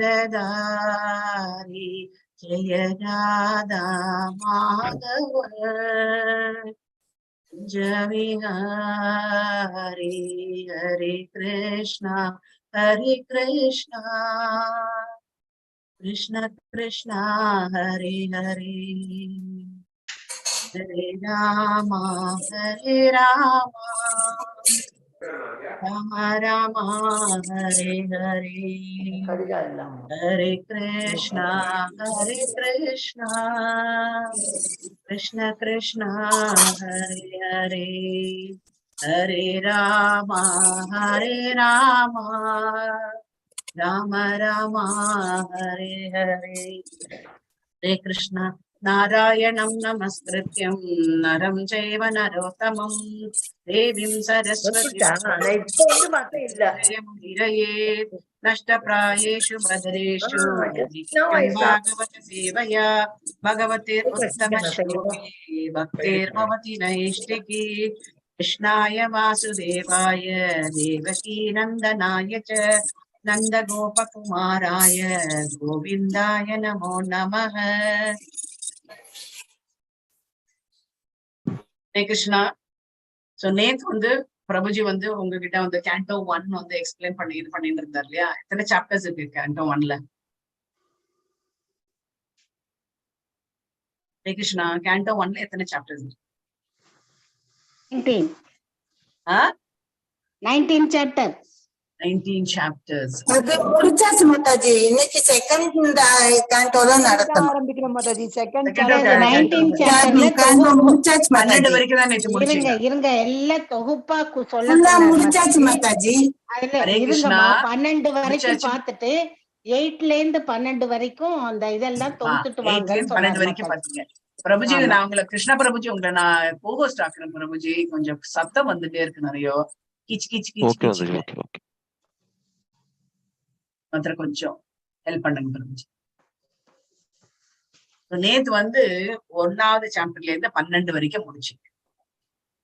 श्रीधरधारी जय राधा माधव जविहारी हरे कृष्णा कृष्ण कृष्णा हरे हरे हरे राम राम राम हरे हरे हरे कृष्णा कृष्ण कृष्ण हरे हरे हरे राम राम राम हरे हरे हरे कृष्ण नारायणं नमस्कृत्यं नरं चैव नरोत्तमं देवीं सरस्वतीं जयमुदीरयेत् नष्टप्रायेषु भद्रेषु नित्यं भागवत सेवया भगवतेरुत्तमश्लोके भक्तिर्भवति नैष्टिकी कृष्णाय वासुदेवाय देवकी नन्दनाय च नन्दगोपकुमाराय गोविन्दाय नमो नमः. ஹரே கிருஷ்ணா. சோ நேத்து வந்து பிரபுஜி வந்து உங்ககிட்ட வந்து கேண்டோ 1 வந்து எக்ஸ்பிளைன் பண்ணிட்டு இருந்தார் இல்லையா? எத்தனை சாப்டர்ஸ் இருக்கு கேண்டோ 1ல? ஹரே கிருஷ்ணா, கேண்டோ 1ல எத்தனை சாப்டர்ஸ் இருக்கு? 19 சாப்டர்ஸ். 19 chapters. அது முடிச்சாச்சு மாதாஜி. இன்னைக்கு செகண்ட் கேண்டோல நடத்தணும். ஆரம்பிக்கிறோம் மாதாஜி. செகண்ட் 19 சாப்டர்ல கேண்டோ முடிச்சாச்சு மாதாஜி. 12 வரைக்கும் தான் நேத்து முடிச்சீங்க. இருங்க எல்லாம் தொகுப்பா சொல்ல முடிச்சாச்சு மாதாஜி. அதுல இருங்கம்மா 12 வரைக்கும் பார்த்துட்டு 8ல இருந்து 12 வரைக்கும் அந்த இதெல்லாம் தொகுத்துட்டு வாங்க. 12 வரைக்கும் பாத்தீங்க. பிரபுஜி நான் உங்களை கிருஷ்ண பிரபுஜி உங்களை நான் கோஹோஸ்ட் ஆக்குறேன். பிரபுஜி கொஞ்சம் சத்தம் வந்துட்டே இருக்கு நிறைய. கிச் கிச் கிச் கிச். மாத்திரம் கொஞ்சம் ஹெல்ப் பண்ணுங்க பிரபுஜி. நேத்து வந்து 1வது சாப்டர்ல இருந்து 12 வரைக்கும் முடிச்சுங்க.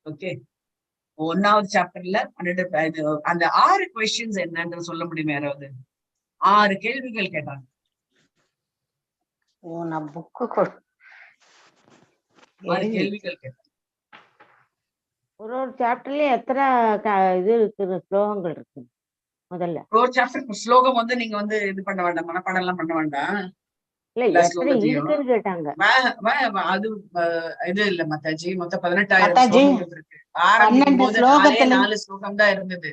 ஓகே, 1வது சாப்டர்ல 12 அந்த 6 கொஸ்டின்ஸ் என்னன்னு சொல்ல முடியுமா யாராவது? 6 கேள்விகள் கேட்டாங்க. நான் புக்கு 6 கேள்விகள் கேட்டாங்க. ஒரு சாப்டர்ல எத்தனை இது இருக்கு, ஸ்லோகங்கள் இருக்கு? முதல்ல ஒரு சாப்டர் ஸ்லோகம் வந்து நீங்க வந்து இது பண்ண வேண்டாம், மனப்பாடம் எல்லாம் பண்ண வேண்டாம். இல்ல எத்தனை இருக்குன்னு கேட்டாங்க. அது இது இல்ல மத்தாஜி, மொத்தம் 18,000 ஸ்லோகங்கள் இருக்கு. ஆரம்பிக்கும் போது 4 ஸ்லோகம் தான் இருந்தது.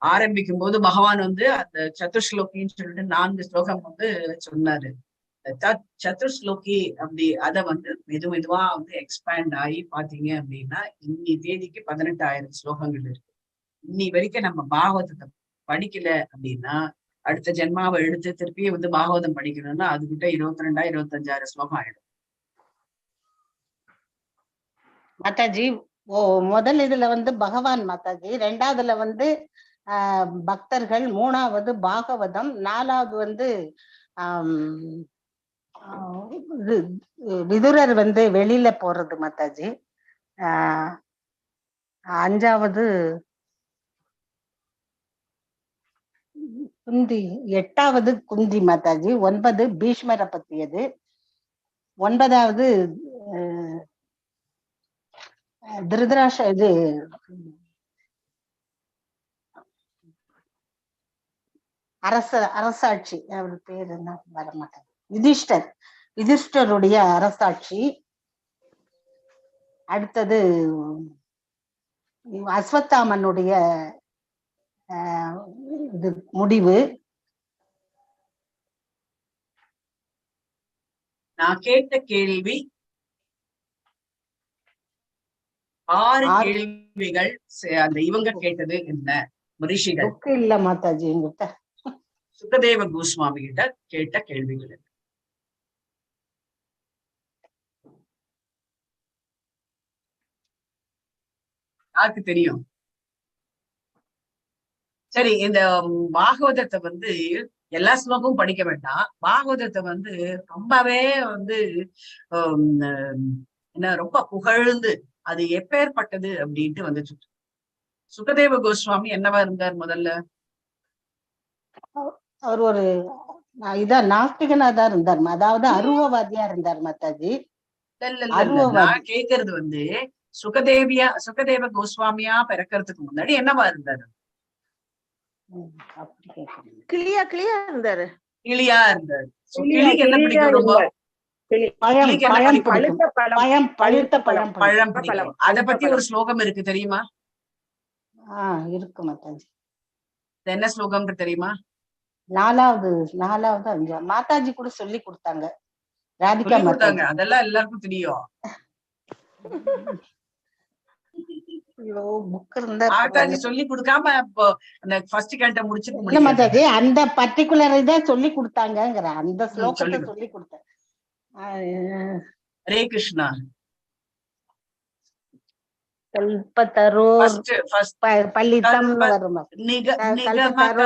ஆரம்பிக்கும் போது பகவான் வந்து அந்த சதுர்ஸ்லோகின்னு சொல்லிட்டு 4 ஸ்லோகம் வந்து சொன்னாரு. சதுர்ஸ்லோகி அப்படி அத வந்து மெதுவா வந்து எக்ஸ்பேண்ட் ஆகி பாத்தீங்க அப்படின்னா இன்னி தேதிக்கு 18,000 ஸ்லோகங்கள் இருக்கு. இன்னி வரைக்கும் நம்ம பாகவதத்தை படிக்கல அப்படின்னா அடுத்த ஜென்மாவை எடுத்து திருப்பி வந்து பாகவதம் படிக்கணும்னா அதுகிட்ட 22,000-25,000 ஸ்லோகம் ஆயிடும். மாதாஜி முதல் இதுல வந்து பகவான் மாதாஜி, 2வதுல வந்து பக்தர்கள், 3வது பாகவதம், 4வது வந்து விதுரர் வந்து வெளியில போறது மாதாஜி, 5வது குந்தி, 8வது குந்தி மாதாஜி, 9 பீஷ்மரை பத்தியது, 9வது திருதராஷ இது அரசாட்சி, அவர் பேர் என்ன வரமாட்டாங்க, யுதிஷ்டருடைய அரசாட்சி. அடுத்தது அஸ்வத்தாமனுடைய இது முடிவு. நான் கேட்ட கேள்வி 6 கேள்விகள். அந்த இவங்க கேட்டது என்ன? ரிஷிகள் இல்ல மாதாஜி, என்கிட்ட சுகதேவ கோஸ்வாமி கிட்ட கேட்ட கேள்விகள் யாருக்கு தெரியும்? சரி, இந்த பாகவதத்தை வந்து எல்லா ஸ்லோகமும் படிக்க வேண்டாம். பாகவதத்தை வந்து ரொம்பவே வந்து என்ன ரொம்ப புகழ்ந்து அது எப்பேற்பட்டது அப்படின்ட்டு வந்து சுகதேவ கோஸ்வாமி என்னவா இருந்தார் முதல்ல? அவர் ஒரு இதான் நாஸ்திகனா தான் இருந்தார், அதாவது அருவவாதியா இருந்தார் மாதாஜி. நான் கேக்குறது வந்து சுகதேவ கோஸ்வாமியா பிறக்கிறதுக்கு முன்னாடி என்னவா இருந்தாரு? கிளியா இருந்தாரு. கிளியா இருந்தாரு. கிளிக்கு என்ன பிடிக்கும்? ரொம்ப பழம் பிடிக்கும். அத பத்தி ஒரு ஸ்லோகம் இருக்கு, தெரியுமா? இருக்கு மாதாஜி. என்ன ஸ்லோகம் தெரியுமா? 4வது மாதாஜி கூட சொல்லி கொடுத்தாங்க, ராதிகா மாதாஜி. அதெல்லாம் எல்லாருக்கும் தெரியும். மாதாஜி சொல்லி கொடுக்காம இப்போ அந்த ஃபர்ஸ்ட் கேண்ட முடிச்சிட்டு இல்ல மாதாஜி, அந்த பர்టిక్యులர் இத சொல்லி கொடுத்தாங்கங்கற, அந்த ஸ்லோகத்தை சொல்லி கொடுத்தாங்க. ஹரே கிருஷ்ணா. கல்பதரோ பலிதம் வரும். கல்பதரோ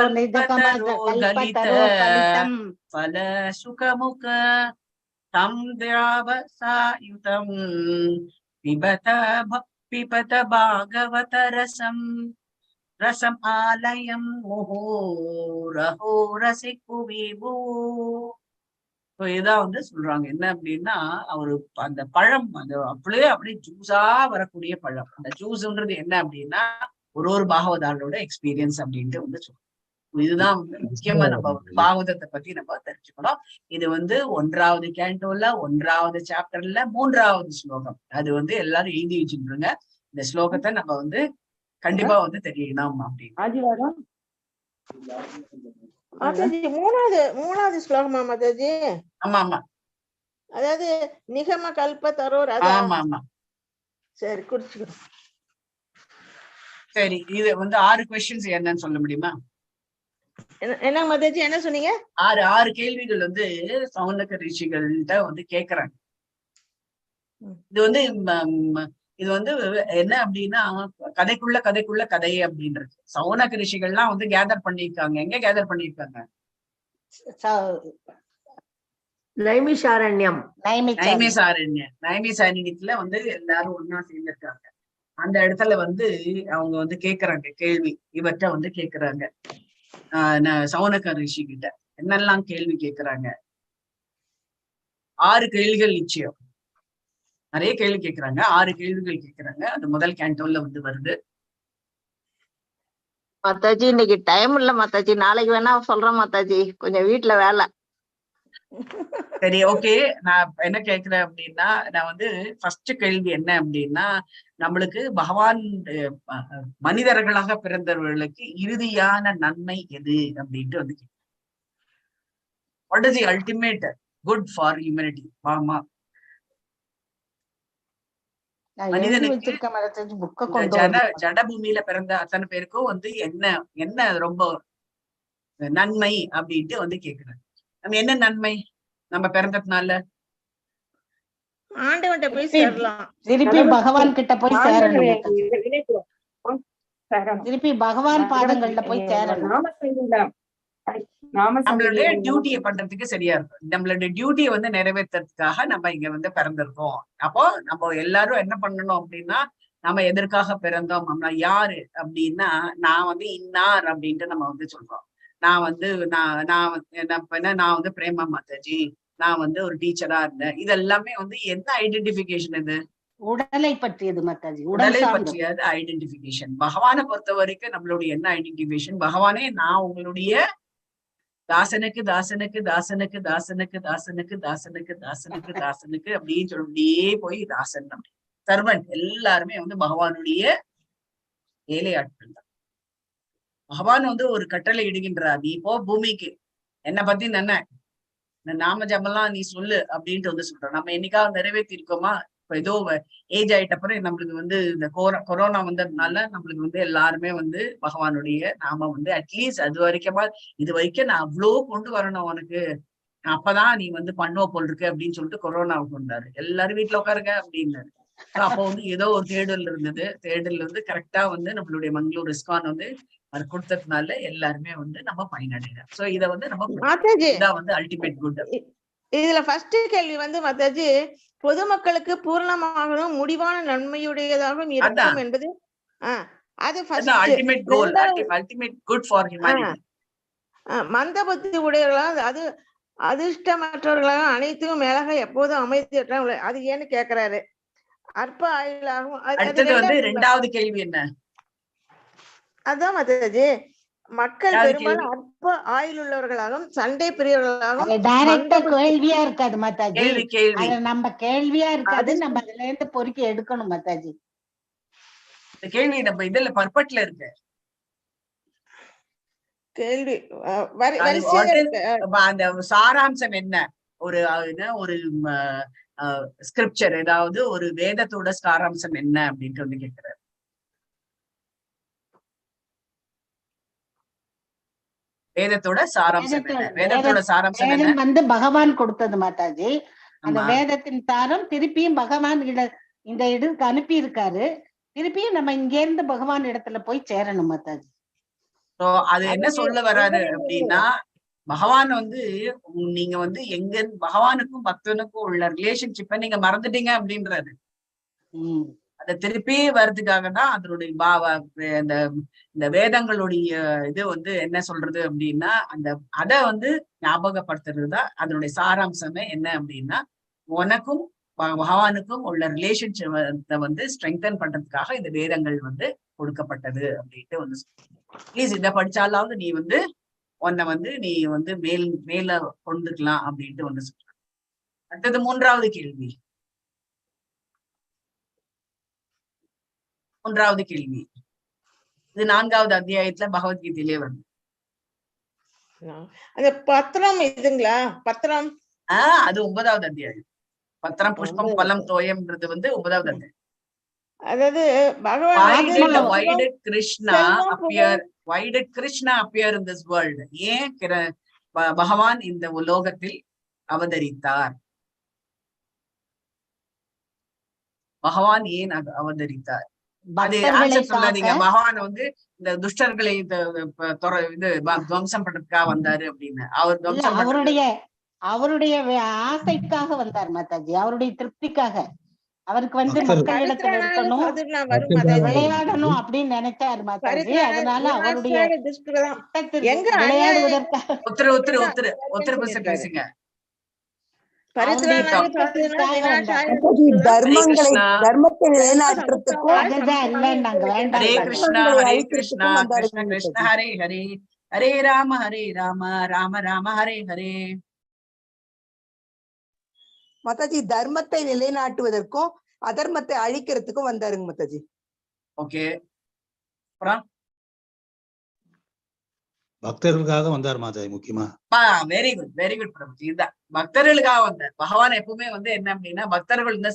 பலிதம் பல சுகமுக தம் திராவசாயுதம் பிபத பாகவத ரசம் ஆலயம் முஹோரஹோ ரசிக்கு விபூ. இதான் வந்து சொல்றாங்க. என்ன அப்படின்னா, அவரு அந்த பழம் அந்த அப்படியே ஜூஸா வரக்கூடிய பழம். அந்த ஜூஸ்ன்றது என்ன அப்படின்னா ஒரு பாகவதாரோட எக்ஸ்பீரியன்ஸ் அப்படின்ட்டு வந்து சொல்றோம். இதுதான் வந்து முக்கியமா நம்ம பாகவதத்தை பத்தி நம்ம தெரிஞ்சுக்கணும். இது வந்து 1வது கேண்டோல 1வது சாப்டர்ல 3வது ஸ்லோகம். அது வந்து எல்லாரும் எழுதி வச்சுருங்க. இந்த ஸ்லோகத்தை நம்ம வந்து கண்டிப்பா வந்து தெரியணும் அப்படின்னு. மூணாவது ஸ்லோகமா மாதாஜி? ஆமா ஆமா, அதாவது நிகம கல்ப தரோ. ஆமா ஆமா, சரி குறிச்சுக்கிறோம். சரி, இது வந்து 6 கொஸ்டின்ஸ் என்னன்னு சொல்ல முடியுமா? என்ன மாதாஜி என்ன சொன்னீங்க? 6 கேள்விகள் வந்து சௌனக ரிஷிகள்கிட்ட வந்து கேக்குறாங்க. இது வந்து என்ன அப்படின்னா கதைக்குள்ள கதை அப்படின்றது. சௌனக ரிஷிகள்லாம் வந்து கேதர் பண்ணிருக்காங்க. எங்க கேதர் பண்ணிருக்காங்க? நைமிசாரண்யத்துல வந்து எல்லாரும் ஒன்னா சேர்ந்திருக்காங்க. அந்த இடத்துல வந்து அவங்க வந்து கேக்குறாங்க கேள்வி. இவற்றை வந்து கேக்குறாங்க சௌனக ரிஷி கிட்ட என்னெல்லாம் கேள்வி கேக்குறாங்க. 6 கேள்விகள் நிச்சயம். நிறைய கேள்வி கேட்கிறாங்க. 6 கேள்விகள் கேட்கிறாங்க. அது முதல் கேண்டோன்ல வந்து வருது. மாதாஜி இன்னைக்கு டைம் இல்ல மாதாஜி, நாளைக்கு வேணா சொல்றேன் மாதாஜி, கொஞ்சம் வீட்டுல வேலை. சரி, ஓகே. நான் என்ன கேட்கிறேன் அப்படின்னா, நான் வந்து ஃபர்ஸ்ட் கேள்வி என்ன அப்படின்னா, நம்மளுக்கு பகவான் மனிதர்களாக பிறந்தவர்களுக்கு இறுதியான நன்மை எது அப்படின்ட்டு வந்து what is the ultimate good for humanity? ஆமா, மனிதனுக்கு ஜடபூமியில பிறந்த அத்தனை பேருக்கும் வந்து என்ன ரொம்ப நன்மை அப்படின்ட்டு வந்து கேக்குறேன். நம்ம என்ன நன்மை நம்ம பிறந்ததுனால? ஆண்டவன்கிட்ட போய் சேரலாம், திருப்பி பகவான் கிட்ட போய் சேரணும், திருப்பி பகவான் பாதங்கள்ல போய் சேரணும். நம்மளுடைய டியூட்டியை பண்றதுக்கு சரியா இருக்கும். நம்மளுடைய டியூட்டியை வந்து நிறைவேற்றுறதுக்காக நம்ம இங்க வந்து பிறந்திருக்கோம். அப்போ நம்ம எல்லாரும் என்ன பண்ணணும் அப்படின்னா, நம்ம எதற்காக பிறந்தோம், நம்ம யாரு அப்படின்னா, நான் வந்து இன்னார் அப்படின்ட்டு நம்ம வந்து சொல்றோம். நான் வந்து நான் வந்து பிரேமா மாதாஜி, நான் வந்து ஒரு டீச்சரா இருந்தேன். இது எல்லாமே வந்து என்ன ஐடென்டிபிகேஷன்? இது உடலை பற்றியது மாதாஜி, உடலை பற்றியது ஐடென்டிபிகேஷன். பகவானை பொறுத்த வரைக்கும் நம்மளுடைய என்ன ஐடென்டிபிகேஷன்? பகவானே நான் உங்களுடைய தாசனுக்கு தாசனுக்கு தாசனுக்கு தாசனுக்கு தாசனுக்கு தாசனுக்கு தாசனுக்கு தாசனுக்கு அப்படின்னு சொல்லியே போய் தாசன் அப்படி சர்வன்ட் எல்லாருமே வந்து பகவானுடைய வேலையாட்கள் தான். பகவான் வந்து ஒரு கட்டளை இடுகின்றார், நீ போ பூமிக்கு, என்னை பத்தி என்ன நாம ஜமெல்லாம் நீ சொல்லு அப்படின்ட்டு வந்து சொல்றோம். நம்ம என்னைக்காவது நிறைவேற்றி இருக்கோமா? இப்ப ஏதோ ஏஜ் ஆயிட்டப்பறம் நம்மளுக்கு வந்து இந்த கொரோனா வந்ததுனால நம்மளுக்கு வந்து எல்லாருமே வந்து பகவானுடைய நாம வந்து அட்லீஸ்ட் இது வரைக்கும் நான் அவ்வளோ கொண்டு வரணும் உனக்கு, அப்பதான் நீ வந்து பண்ணுவ போல் இருக்கு அப்படின்னு சொல்லிட்டு கொரோனாவை கொண்டாரு. எல்லாரும் வீட்டுல உட்காருங்க அப்படின்னாரு. அப்போ வந்து ஏதோ ஒரு தேடல் இருந்தது. தேடல் வந்து கரெக்டா வந்து நம்மளுடைய மங்களூர் ISKCON வந்து அது கொடுத்ததுனால எல்லாருமே வந்து நம்ம பயனடைகிறோம். சோ இத வந்து நம்ம இதான் வந்து அல்டிமேட் குட். இதுல ஃபர்ஸ்ட் கேள்வி வந்து மாதாஜி, பொதுமக்களுக்கு பூர்ணமாகவும் முடிவான நன்மையுடையதாகவும் இருக்கும் என்பது அது first ultimate goal, ultimate good for humanity. மந்த புத்தி உடையவர்களாக அது அதிர்ஷ்டமற்றவர்களாக அனைத்துக்கும் மேலாக எப்போதும் அமைதியற்ற அது ஏன்னு கேக்குறாரு. அற்ப ஆயுளாகும். அடுத்தது ரெண்டாவது கேள்வி என்ன? அதான் மத்தாஜி, மக்கள் பெரும்பாலும் அற்ப ஆயுள் உள்ளவர்களாகவும் சண்டை பிரியவர்களாகவும் டைரக்டா கேள்வியா இருக்காது மத்தாஜி. கேள்வி நம்ம கேள்வியா இருக்காது, நம்ம அதுல இருந்து பொறுக்கி எடுக்கணும் மத்தாஜி. இந்த கேள்வி நம்ம இதுல பர்பட்ல இருக்கு. கேள்வி அந்த சாராம்சம் என்ன? ஒரு ஸ்கிரிப்சர், ஏதாவது ஒரு வேதத்தோட சாராம்சம் என்ன அப்படின்ட்டு வந்து கேட்கிறாரு. வேதத்தோட சாராம்சம் என்ன? வேதத்தோட சாராம்சம் என்ன வந்து பகவான் கொடுத்தது மாதாஜி. அந்த வேதத்தின் சாரம் திருப்பியும் பகவான் இந்த இடத்துக்கு அனுப்பி இருக்காரு. திருப்பியும் நம்ம இங்க இருந்து பகவான் இடத்துல போய் சேரணும் மாதாஜி. அது என்ன சொல்ல வர்றாரு அப்படின்னா, பகவான் வந்து நீங்க வந்து எங்க பகவானுக்கும் பக்தனுக்கும் உள்ள ரிலேஷன்ஷிப்பை நீங்க மறந்துட்டீங்க அப்படின்றாரு. அதை திருப்பி வர்றதுக்காக தான் அதனுடைய இந்த வேதங்களுடைய இது வந்து என்ன சொல்றது அப்படின்னா, அதை வந்து ஞாபகப்படுத்துறதுதான் அதனுடைய சாராம்சமே. என்ன அப்படின்னா, உனக்கும் பகவானுக்கும் உள்ள ரிலேஷன்ஷிப்பை வந்து ஸ்ட்ரெங்தன் பண்றதுக்காக இந்த வேதங்கள் வந்து கொடுக்கப்பட்டது அப்படின்ட்டு வந்து ப்ளீஸ் இதை படிச்சாலாவது நீ வந்து உன்னை வந்து நீ வந்து மேல கொண்டுக்கலாம் அப்படின்ட்டு வந்து சொல்ற. அடுத்தது மூன்றாவது கேள்வி. இது 4வது அத்தியாயத்துல பகவத்கீதையிலே வருது. அந்த பத்திரம் இதுங்களா? பத்திரம் அது 9வது அத்தியாயம். பத்திரம் புஷ்பம் பலம் தோயம்ன்றது வந்து 9வது அத்தியாயம். அதாவது why did Krishna appear in this world? ஏன் பகவான் இந்த உலோகத்தில் அவதரித்தார்? பகவான் ஏன் அவதரித்தார்? அது ஆன்சர் சொல்லாதீங்க. பகவான் வந்து இந்த துஷ்டர்களை இது துவம்சம் பண்றதுக்காக வந்தாரு அப்படின்னு. அவருடைய ஆசைக்காக வந்தார் மாதாஜி, அவருடைய திருப்திக்காக. அவருக்கு வந்து மக்களிடத்துல இருக்கணும், விளையாடணும் அப்படின்னு நினைச்சாரு மாதாஜி. அதனால அவருடைய விளையாடுவதற்காக பேசுங்க. தர்மத்தை நிலைநாட்டுறதுக்கும் ஹரே கிருஷ்ணா ஹரே கிருஷ்ணா கிருஷ்ண கிருஷ்ண ஹரே ஹரே ஹரே ராம ராம ராம ஹரே ஹரே. மாதாஜி தர்மத்தை நிலைநாட்டுவதற்கும் அதர்மத்தை அழிக்கிறதுக்கும் வந்தாருங்க மாதாஜி. ஓகே, பக்தர்களுக்காக வந்தார் மாதாஜி முக்கியமா. Very good Prabhuji. இதுதான் பக்தர்களுக்காக வந்தார். பகவான் எப்பவுமே வந்து என்ன அப்படின்னா, பக்தர்கள் வந்து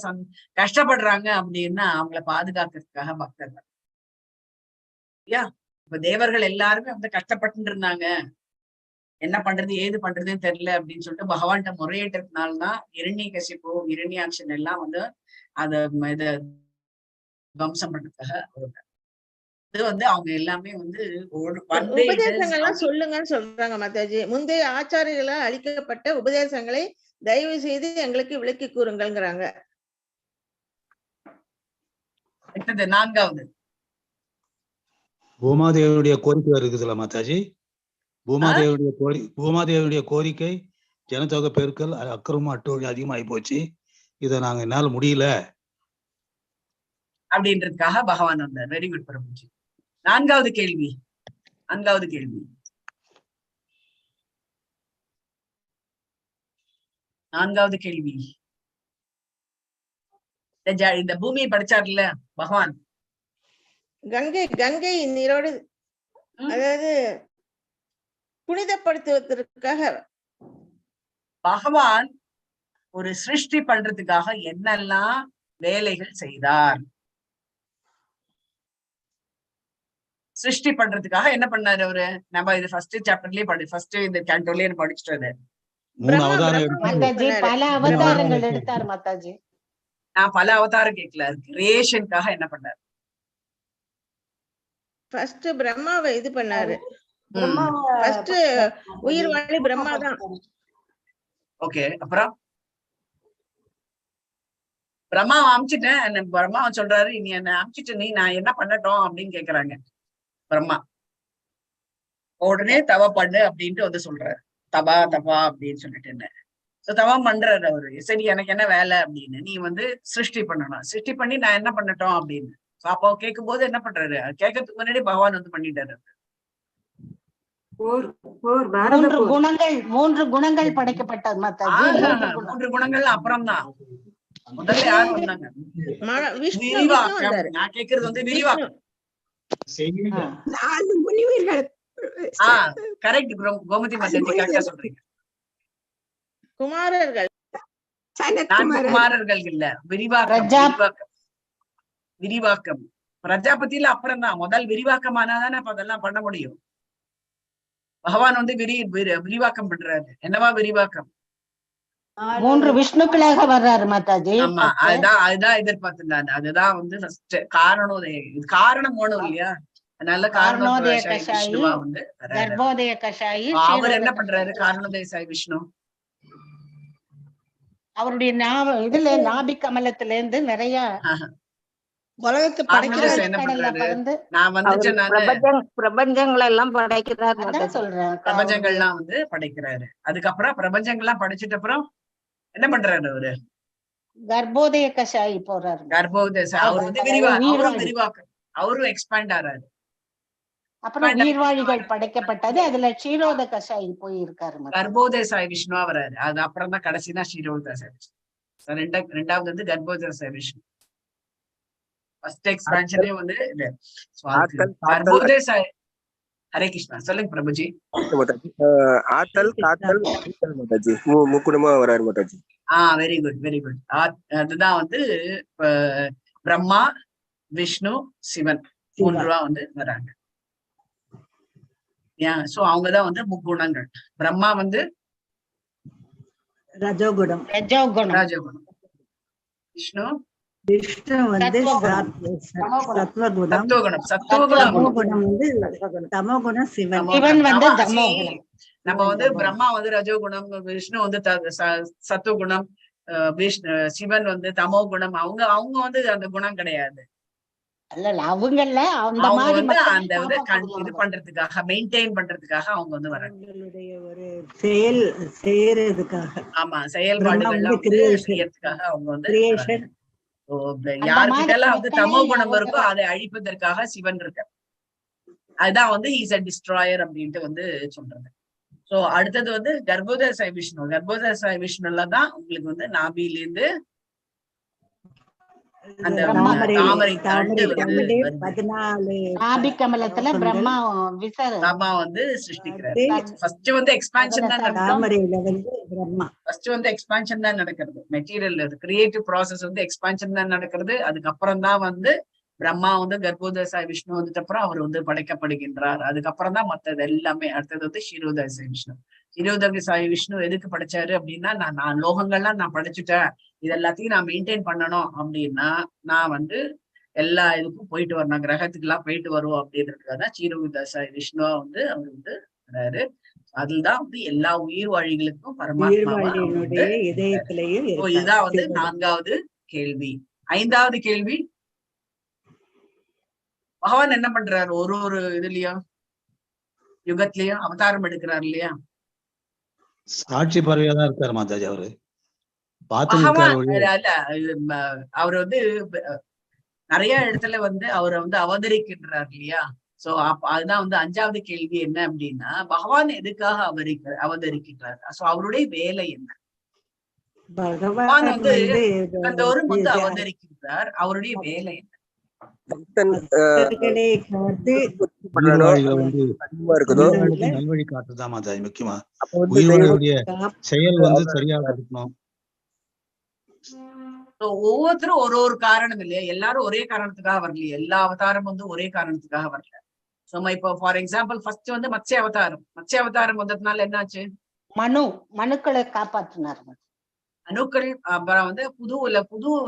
கஷ்டப்படுறாங்க அப்படின்னா அவங்களை பாதுகாக்கிறதுக்காக பக்தர்கள். இப்ப தேவர்கள் எல்லாருமே வந்து கஷ்டப்பட்டு இருந்தாங்க, என்ன பண்றது ஏது பண்றதுன்னு தெரியல அப்படின்னு சொல்லிட்டு பகவான்கிட்ட முறையிட்டதுனால்தான் இரண்யகசிப்பு இரண்யாட்சன் எல்லாம் வந்து இத துவம்சம் பண்றதுக்காக வருவாங்க. இது வந்து அவங்க எல்லாமே வந்து உபதேசங்கள்லாம் சொல்லுங்கன்னு சொல்றாங்க மாதாஜி. முந்தைய ஆச்சாரியர்களால் அளிக்கப்பட்ட உபதேசங்களை தயவு செய்து எங்களுக்கு விளக்கி கூறுங்கள்ங்கிறாங்க. அடுத்தது 4வது பூமாதேவியுடைய கோரிக்கை இருக்குதுல்ல மாதாஜி. பூமாதேவியுடைய கோரிக்கை ஜனத்தொகை பெருக்கல் அக்கிரமம் அட்டூழி அதிகமாகி போச்சு, இதை நாங்க என்னால முடியல அப்படின்றதுக்காக பகவான் வந்தார். Very good Prabhuji. 4வது கேள்வி. இந்த பூமியை படிச்சார்ல பகவான், கங்கை நீரோடு அதாவது புனிதப்படுத்துவதற்காக பகவான் ஒரு சிருஷ்டி பண்றதுக்காக என்னெல்லாம் வேலைகள் செய்தார்? சிருஷ்டி பண்றதுக்காக என்ன பண்ணாரு அவரு? நம்ம இது ஃபர்ஸ்ட் சாப்டர்லயே ஃபர்ஸ்ட் இந்த கேண்டோலயே படிச்சுட்டு பல அவதாரங்கள் எடுத்தார் மாதாஜி. நான் பல அவதாரம் கேட்கல, கிரியேஷனுக்காக என்ன பண்ணாரு? ஃபர்ஸ்ட் பிரம்மாவை இது பண்ணாரு. ஃபர்ஸ்ட் உயிர் வாழி பிரம்மா தான். ஓகே, அப்புறம் பிரம்மா அமிச்சிட்டேன். பிரம்மா சொல்றாரு, நீ என்ன அமிச்சிட்டு நீ நான் என்ன பண்ணட்டும் அப்படின்னு கேக்குறாங்க பிரம்மா. உடனே தவ பண்ணு அப்படின்ட்டு வந்து சொல்றாரு. தபா அப்படின்னு சொல்லிட்டு என்ன தவம் பண்றாரு அவரு. சரி எனக்கு என்ன வேலை அப்படின்னு, நீ வந்து சிருஷ்டி பண்ணணும், சிருஷ்டி பண்ணி நான் என்ன பண்ணட்டும் அப்படின்னு. அப்போ கேட்கும் போது என்ன பண்றாரு, கேட்கறதுக்கு முன்னாடி பகவான் வந்து பண்ணிட்டாரு. மூன்று குணங்கள் படைக்கப்பட்டது மாதாஜி. 3 குணங்கள் அப்புறம்தான். முதல்ல யார் வந்தாங்க? விரிவாக்கம். நான் கேக்குறது வந்து விரிவாக்கம். கரெக்ட் கோமதி மாதாஜி, கரெக்டா சொல்றீங்க. குமாரர்கள், 4 குமாரர்கள் இல்ல, விரிவாக்கம். பிரஜாபதியில அப்புறம் தான், முதல் விரிவாக்கம் ஆனாதானே அப்ப அதெல்லாம் பண்ண முடியும். பகவான் வந்து விரிவாக்கம் பண்றாரு. என்னவா விரிவாக்கம்? 3 விஷ்ணுக்களாக வர்றாரு மாதாஜி. ஆமா, அதுதான் எதிர்பார்த்திருந்தாரு. அதுதான் வந்து ஃபர்ஸ்ட் காரணோதயம். இது காரணம் ஒண்ணும் இல்லையா, அதனால காரணோதய விஷ்ணுவா வந்து கர்ப்போதய கஷாயி. அவர் என்ன பண்றாரு? காரணோதய சாய் விஷ்ணு அவருடைய இதுல நாபி கமலத்துல இருந்து நிறைய உலகத்தை படைக்கிறாரு. என்ன பண்றாரு? நான் வந்துட்டு பிரபஞ்சங்கள் எல்லாம் படைக்கிறாரு. சொல்றேன், பிரபஞ்சங்கள்லாம் வந்து படைக்கிறாரு. அதுக்கப்புறம் பிரபஞ்சங்கள்லாம் படைச்சிட்ட அப்புறம் என்ன பண்றாரு அவரு? கர்ப்போதய கஷாயி போறாரு. கர்ப்போதய அவர் வந்து விரிவாக்கம், அவரும் எக்ஸ்பேண்ட் ஆறாரு. அப்புறம் நீர்வாழிகள் படைக்கப்பட்டது, அதுல க்ஷீரோத கஷாயி போயிருக்காரு. கர்ப்போதய சாய் விஷ்ணுவா வராரு. அது அப்புறம் தான் கடைசிதான் க்ஷீரோத சாய் விஷ்ணு. ரெண்டாவது வந்து கர்ப்போதய சாய் விஷ்ணு. ஃபர்ஸ்ட் எக்ஸ்பான்ஷனே வந்து கர்ப்போதய சாய். ஹரே கிருஷ்ணா. சொல்லுங்க பிரபுஜி. ஆத்தல் காத்தல் மாதாஜி முக்குணமா வராரு Mataji. Very good, very good. அதுதான் வந்து பிரம்மா, விஷ்ணு, சிவன் 3 வந்து வராங்க. சோ அவங்கதான் வந்து முக்குணங்கள். பிரம்மா வந்து ரஜோகுணம், விஷ்ணு வந்து சத்துவகுணம், தமோகுணம், சிவன் வந்து தமோகுணம். நம்ம வந்து பிரம்மா வந்து ரஜோகுணம், விஷ்ணு வந்து சத்துவகுணம், சிவன் வந்து தமோ குணம். அவங்க வந்து அந்த குணம் கிடையாது. அவங்கல்ல அந்த இது பண்றதுக்காக, மெயின்டைன் பண்றதுக்காக அவங்க வந்து வராங்க. ஒரு செயல் செய்யறதுக்காக. ஆமா, செயல்பாடுகள்லாம் செய்யறதுக்காக அவங்க வந்து யாருக்கிட்டலாம் வந்து தமோ குணம் இருக்கோ அதை அழிப்பதற்காக சிவன் இருக்க. அதுதான் வந்து இஸ் அ டிஸ்ட்ராயர் அப்படின்ட்டு வந்து சொல்றது. சோ அடுத்தது வந்து கர்ப்போதய சாய் விஷ்ணு. கர்ப்போதய சாய் விஷ்ணுல தான் உங்களுக்கு வந்து நாபியிலேருந்து அந்த தாமரை தண்டு வந்து பிரம்மா வந்து சிருஷ்டிக்கிறாரு. ஃபர்ஸ்ட் வந்து எக்ஸ்பான்ஷன் தான் நடக்கிறது. மெட்டீரியல் கிரியேட்டிவ் ப்ராசஸ் வந்து எக்ஸ்பான்ஷன் தான் நடக்கிறது. அதுக்கப்புறம் தான் வந்து பிரம்மா வந்து கர்ப்போதய சாய் விஷ்ணு வந்துட்டு அப்புறம் அவர் வந்து படைக்கப்படுகின்றார். அதுக்கப்புறம் தான் மற்றது எல்லாமே. அடுத்தது வந்து க்ஷீரோதய சாய் விஷ்ணு. க்ஷீரோதய சாய் விஷ்ணு எதுக்கு படைச்சாரு அப்படின்னா, நான் லோகங்கள்லாம் நான் படைச்சுட்டேன், இது எல்லாத்தையும் நான் மெயின்டைன் பண்ணணும் அப்படின்னா நான் வந்து எல்லா இதுக்கும் போயிட்டு வரணும், கிரகத்துக்கு எல்லாம் போயிட்டு வருவோம் அப்படின்றதுக்காக க்ஷீரோதய சாய் விஷ்ணுவா வந்து அவர் வந்து வராரு. அதுதான் வந்து எல்லா உயிர் வாழிகளுக்கும் பரமாத்மாவா. இதுதான் வந்து 4வது கேள்வி. 5வது கேள்வி, பகவான் என்ன பண்றாரு? ஒரு இதுலயும் யுகத்திலயும் அவதாரம் எடுக்கிறாரு இல்லையா? சாட்சி பறவையாதான் இருக்காரு மாதாஜி. அவரு அவர் வந்து நிறைய இடத்துல வந்து அவரை வந்து அவதரிக்கின்றார் இல்லையா? சோ அதுதான் வந்து 5வது கேள்வி என்ன அப்படின்னா, பகவான் எதுக்காக அவதரிக்கின்றார்? சோ அவருடைய வேலை என்ன? பகவான் வந்து கந்தோறும் வந்து அவதரிக்கின்றார், அவருடைய வேலை என்ன? நல்வழி காட்டுதான் மாதாஜி முக்கியமா. உயிர்களுடைய செயல் வந்து சரியாக இருக்கணும். ஒவ்வொருத்தரும் ஒரு காரணம் இல்லையா? எல்லாரும் ஒரே காரணத்துக்காக வரலையே. எல்லா அவதாரம் வந்து ஒரே காரணத்துக்காக வரல. இப்போ ஃபார் எக்ஸாம்பிள் ஃபர்ஸ்ட் வந்து மத்ஸ்ய அவதாரம் வந்ததுனால என்னாச்சு? மனுக்களை காப்பாற்றினார். மனுக்கள் அப்புறம் வந்து புது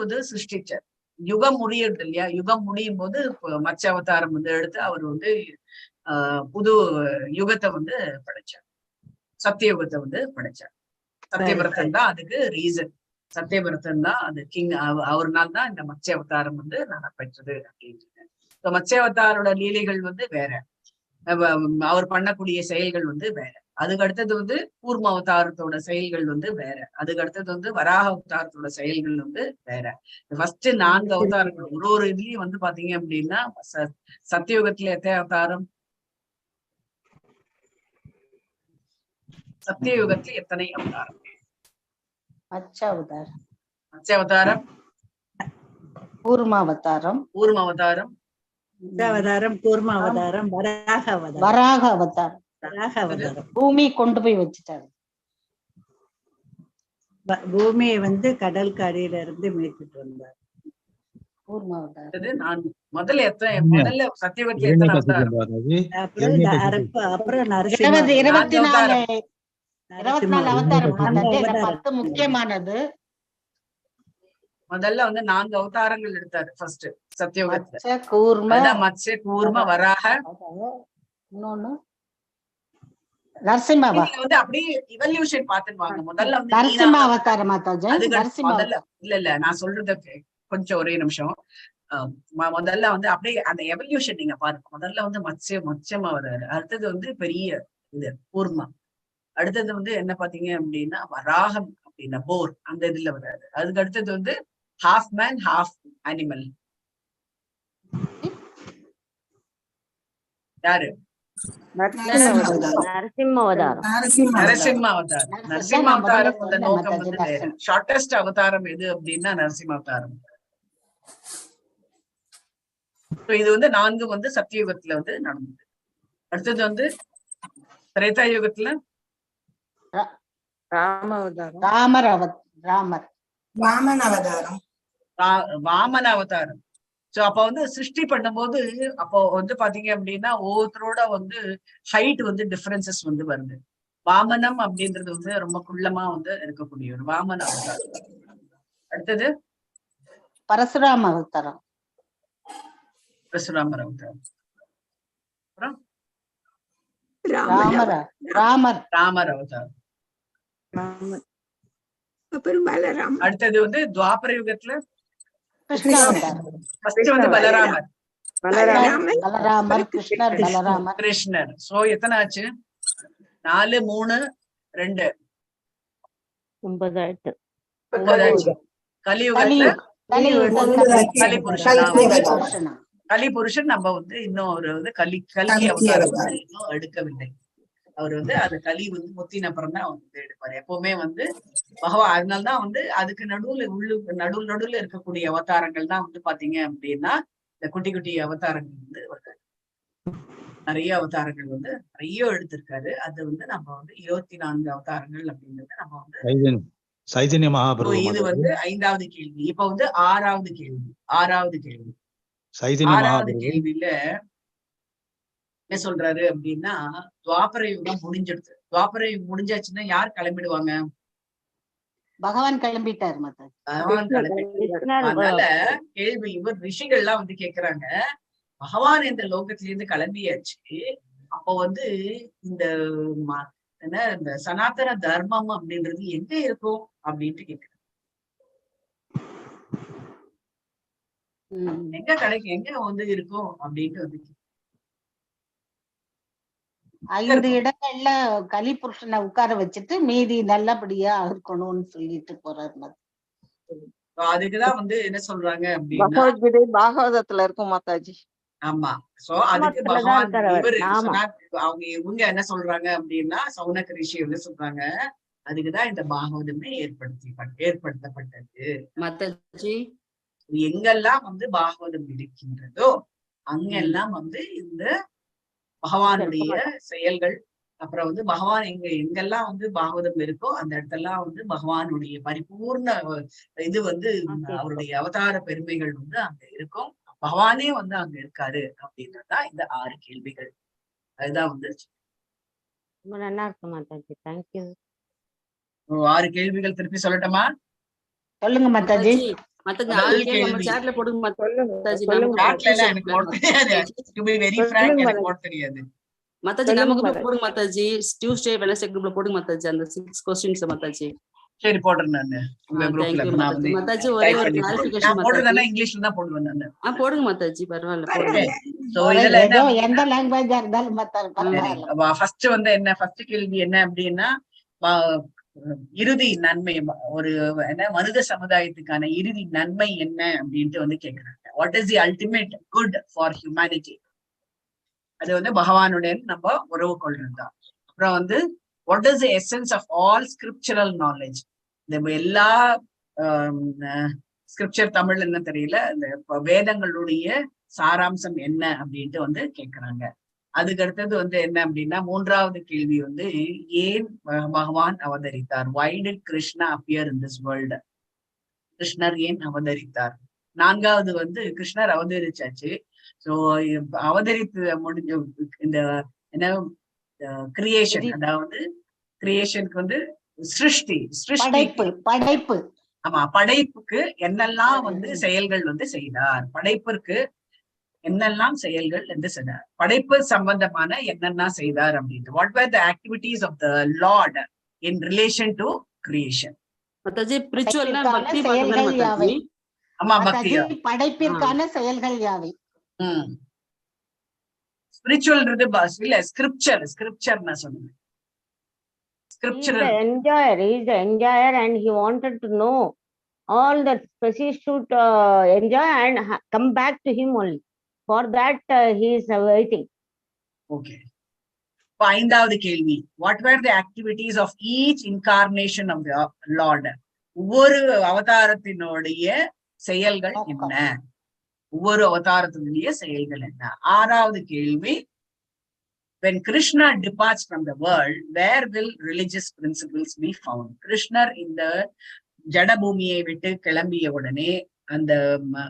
இது சிருஷ்டிச்சார். யுகம் முடியுது இல்லையா? யுகம் முடியும் போது மத்ஸ்ய அவதாரம் வந்து எடுத்து அவர் வந்து புது யுகத்தை வந்து படைச்சார். சத்தியயுகத்தை வந்து படைச்சார். சத்தியவிரதன் தான் அதுக்கு ரீசன். சத்தியவிரதன் தான் அது கிங். அவர்னால தான் இந்த மத்ஸ்ய அவதாரம் வந்து நடைபெற்றது அப்படின்னு. மத்ஸ்ய அவதாரோட லீலைகள் வந்து வேற. அவர் பண்ணக்கூடிய செயல்கள் வந்து வேற. அதுக்கு அடுத்தது வந்து கூர்ம அவதாரத்தோட செயல்கள் வந்து வேற. அதுக்கு அடுத்தது வந்து வராக அவதாரத்தோட செயல்கள் வந்து வேற. ஃபர்ஸ்ட் 4 அவதாரங்கள் ஒரு இதுலயும் வந்து பாத்தீங்க அப்படின்னா சத்தியுகத்துல எத்தனை அவதாரம்? சத்தியயுகத்துல எத்தனை அவதாரம்? மத்ஸ்ய அவதாரம், கூர்ம அவதாரம், கூர்ம அவதாரம், வராக அவதாரம். பூமி கொண்டு போய் வச்சுட்டாரு. பூமியை வந்து கடலுக்கு அடியில இருந்து மீட்டுட்டு வந்தார். கூர்ம அவதாரம். முதல்ல சத்தியயுகத்துல எத்தனை அவதாரம்? அப்புறம் 24 அவதாரம். முக்கியமானது. முதல்ல வந்து 4 அவதாரங்கள் எடுத்தாரு ஃபர்ஸ்ட் சத்தியயுகத்துல. மத்ஸ்ய, கூர்ம, வராக, இன்னொன்னு நரசிம்மாவா? வந்து அப்படியே இவல்யூஷன் பாத்துருவாங்க. முதல்ல வந்து நரசிம்ம அவதாரம் மாதாஜி. இல்ல நான் சொல்றது கொஞ்சம் ஒரே நிமிஷம். முதல்ல வந்து அப்படியே அந்த எவல்யூஷன் நீங்க பாருங்க. முதல்ல வந்து மத்ஸ்யமா வர்றாரு. அடுத்தது வந்து பெரிய இது கூர்மா. அடுத்தது வந்து என்ன பாத்தீங்க அப்படின்னா வராகம் அப்படின்னா போர், அந்த இதுல வர்றாரு. அதுக்கு அடுத்தது வந்து ஹாஃப் மேன் ஹாஃப் அனிமல். யாரு? நரசிம்ம அவதாரம். நரசிம்ம அவதாரம் நோக்கம் வந்து வேற. ஷார்டஸ்ட் அவதாரம் எது அப்படின்னா நரசிம்ம அவதாரம். இது வந்து 4 வந்து சத்தியயுகத்துல வந்து நடந்தது. அடுத்தது வந்து திரேதா யுகத்துல வாமன அவதாரம். சோ அப்ப வந்து சிருஷ்டி பண்ணும்போது அப்போ வந்து பாத்தீங்க அப்படின்னா ஒவ்வொருத்தரோட வந்து ஹைட் வந்து டிஃபரன்சஸ் வந்து வருது. வாமனம் அப்படின்றது வந்து ரொம்ப குள்ளமா வந்து இருக்கக்கூடிய ஒரு வாமன அவதாரம். அடுத்தது பரசுராம அவதாரம். பரசுராமர் அவதாரம். அப்புறம் ராமர் அவதாரம். அடுத்தது வந்து துவாபர யுகத்துல கிருஷ்ணர். சோ எத்தனை ஆச்சு? 4, 3, 2 9 கலியுகத்துல கலிபுருஷன். நம்ம வந்து இன்னும் ஒரு வந்து கல்கி அவதாரம் இன்னும் எடுக்கவில்லை. அவர் வந்து அது கலி வந்து முத்தின அப்புறம் தான் வந்து எடுப்பாரு எப்பவுமே வந்து பகவான். அதனாலதான் வந்து அதுக்கு நடுவுல இருக்கக்கூடிய அவதாரங்கள் தான் வந்து பாத்தீங்க அப்படின்னா இந்த குட்டி குட்டி அவதாரங்கள் வந்து நிறைய அவதாரங்கள் வந்து நிறைய எடுத்திருக்காரு. அது வந்து நம்ம வந்து 24 அவதாரங்கள் அப்படிங்கிறது நம்ம வந்து சைதன்ய மகாபிரபு. இது வந்து 5வது கேள்வி. இப்ப வந்து 6வது கேள்வி. 6வது கேள்வியில என்ன சொல்றாரு அப்படின்னா துவாபர யுகம் முடிஞ்சிடுது. துவாபர யுகம் முடிஞ்சாச்சுன்னா யார் கிளம்பிடுவாங்க? பகவான் கிளம்பிட்டாரு. பகவான் கிளம்பிட்டாரு. அதனால கேள்வி இவர் ரிஷிகள் எல்லாம் வந்து கேக்குறாங்க, பகவான் இந்த லோகத்துல இருந்து கிளம்பியாச்சு, அப்போ வந்து இந்த இந்த சனாதன தர்மம் அப்படின்றது எங்க இருக்கும் அப்படின்ட்டு கேக்குறாங்க. எங்க கிடைக்கும், எங்க வந்து இருக்கும் அப்படின்ட்டு வந்து 5 இடங்கள்ல கலிபுருஷனை உட்கார வச்சுட்டு மீதி நல்லபடியா இருக்கணும்னு சொல்லிட்டு போறாரு. அதுக்குதான் வந்து என்ன சொல்றாங்க அப்படின்னா பாகவதத்துல இருக்கும் மாதாஜி. ஆமா. சோ அதுக்கு பகவான் அவங்க இவங்க என்ன சொல்றாங்க அப்படின்னா சௌனக ரிஷி என்ன சொல்றாங்க, அதுக்குதான் இந்த பாகவதமே ஏற்படுத்தப்பட்டது. மாதாஜி எங்கெல்லாம் வந்து பாகவதம் இருக்கின்றதோ அங்கெல்லாம் வந்து இந்த பகவானுடைய செயல்கள், அப்புறம் வந்து பகவான் எங்கெல்லாம் வந்து பாகவதம் இருக்கோ அந்த இடத்தெல்லாம் வந்து பகவானுடைய பரிபூர்ண இது வந்து அவருடைய அவதார பெருமைகள் வந்து அங்க இருக்கும். பகவானே வந்து அங்க இருக்காரு அப்படின்றதுதான் இந்த 6 கேள்விகள். அதுதான் வந்து ரொம்ப நல்லா இருக்கு மாதாஜி. தேங்க்யூ. 6 கேள்விகள் திருப்பி சொல்லட்டுமா? சொல்லுங்க மாதாஜி. மாதாஜி நமக்கு போடுங்க மாதாஜி. டியூஸ்டே வெனஸ்டே குரூப்ல போடுங்க மாதாஜி அந்த 6 क्वेश्चंस மாதாஜி. சரி போடுறேன் நானு உங்க குரூப்ல. நான் வந்து நான் போடுறேன்னா இங்கிலீஷ்ல தான் போடுவேன் நானு. போடுங்க மாதாஜி, பரவாயில்ல. சோ இதுல ஏதோ எந்த லாங்குவேஜா இருந்தாலும் ஃபர்ஸ்ட் வந்து என்ன, ஃபர்ஸ்ட் கேள்வி என்ன அப்படின்னா, இறுதி நன்மை, ஒரு என்ன மனித சமுதாயத்துக்கான இறுதி நன்மை என்ன அப்படின்ட்டு வந்து கேக்குறாங்க. What is the ultimate good for humanity? அது வந்து பகவானுடைய நம்ம உறவு கொள்றதுதான். அப்புறம் வந்து what is the essence of all scriptural knowledge? இந்த எல்லா ஸ்கிரிப்சர் தமிழ் என்ன தெரியல, இந்த வேதங்களுடைய சாராம்சம் என்ன அப்படின்ட்டு வந்து கேக்குறாங்க. அதுக்கு அடுத்தது வந்து என்ன அப்படின்னா, மூன்றாவது கேள்வி வந்து ஏன் பகவான் அவதரித்தார்? Why did Krishna appear in this world? கிருஷ்ணர் ஏன் அவதரித்தார்? நான்காவது வந்து கிருஷ்ணர் அவதரிச்சாச்சு. சோ அவதரித்து முடிஞ்ச இந்த என்ன கிரியேஷன், அதாவது கிரியேஷனுக்கு வந்து சிருஷ்டி படைப்பு. ஆமா, படைப்புக்கு என்னெல்லாம் வந்து செயல்கள் வந்து செய்தார், படைப்பிற்கு என்னெல்லாம் செயல்கள் வந்து செய்தார், படைப்பு சம்பந்தமான என்னென்ன செய்தார் அப்படின்ட்டு. What were the activities of the lord in relation to creation? ஆமா, பக்தி. படைப்பிற்கான செயல்கள் யாவை? ஸ்பிரிச்சுவல்ன்றது இல்ல, ஸ்கிரிப்சர் நான் சொன்னேன். Scriptural. He is the enjoyer and he wanted to know all the species should enjoy and come back to him only. For that he is waiting. Okay. ஐந்தாவது கேள்வி, what were the activities of each incarnation of the Lord? ஒவ்வொரு அவதாரத்தினுடைய செயல்கள் என்ன? ஒவ்வொரு அவதாரத்தினுடைய செயல்கள் என்ன? ஆறாவது கேள்வி, when Krishna departs from the world, where will religious principles be found? கிருஷ்ணர் இந்த ஜடபூமியை விட்டு கிளம்பிய உடனே அந்த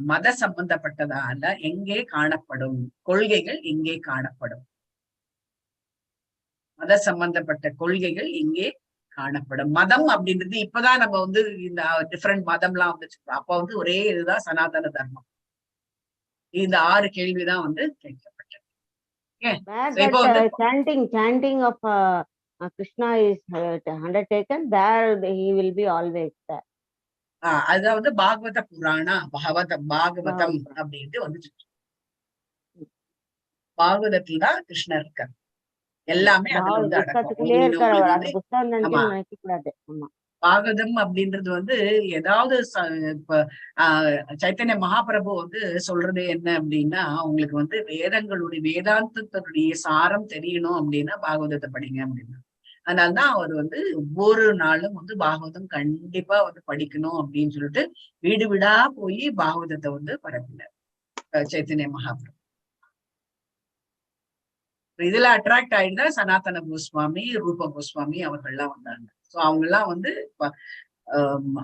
மத சம்பந்தப்பட்டதால எங்கே காணப்படும்? கொள்கைகள் எங்கே காணப்படும்? மத சம்பந்தப்பட்ட கொள்கைகள் எங்கே காணப்படும்? மதம் அப்படின்றது இப்பதான் நம்ம வந்து இந்த டிஃபரெண்ட் மதம்லாம் வந்து அப்ப வந்து ஒரே இதுதான் சனாதன தர்மம். இந்த 6 கேள்விதான் வந்து கேட்கப்பட்டது. Chanting of Krishna is undertaken, there he will be always there. அதாவது பாகவத புராணா, பாகவதம் அப்படின்ட்டு வந்து பாகவதத்தில் தான் கிருஷ்ணர் இருக்கார். எல்லாமே அதுல வந்து பாகவதம் அப்படின்றது வந்து ஏதாவது இப்ப சைத்தன்ய மகாபிரபு வந்து சொல்றது என்ன அப்படின்னா, உங்களுக்கு வந்து வேதாந்தத்தினுடைய சாரம் தெரியணும் அப்படின்னா பாகவதத்தை படிங்க அப்படின்னா. அதனால்தான் அவர் வந்து ஒவ்வொரு நாளும் வந்து பாகவதம் கண்டிப்பா வந்து படிக்கணும் அப்படின்னு சொல்லிட்டு வீடு வீடா போய் பாகவதத்தை வந்து பரப்பினார் சைத்தன்ய மகாபிரபு. இதுல அட்ராக்ட் ஆயிடுதா சனாதன கோஸ்வாமி, ரூப கோஸ்வாமி அவர்கள்லாம் வந்தாங்க. சோ அவங்க எல்லாம் வந்து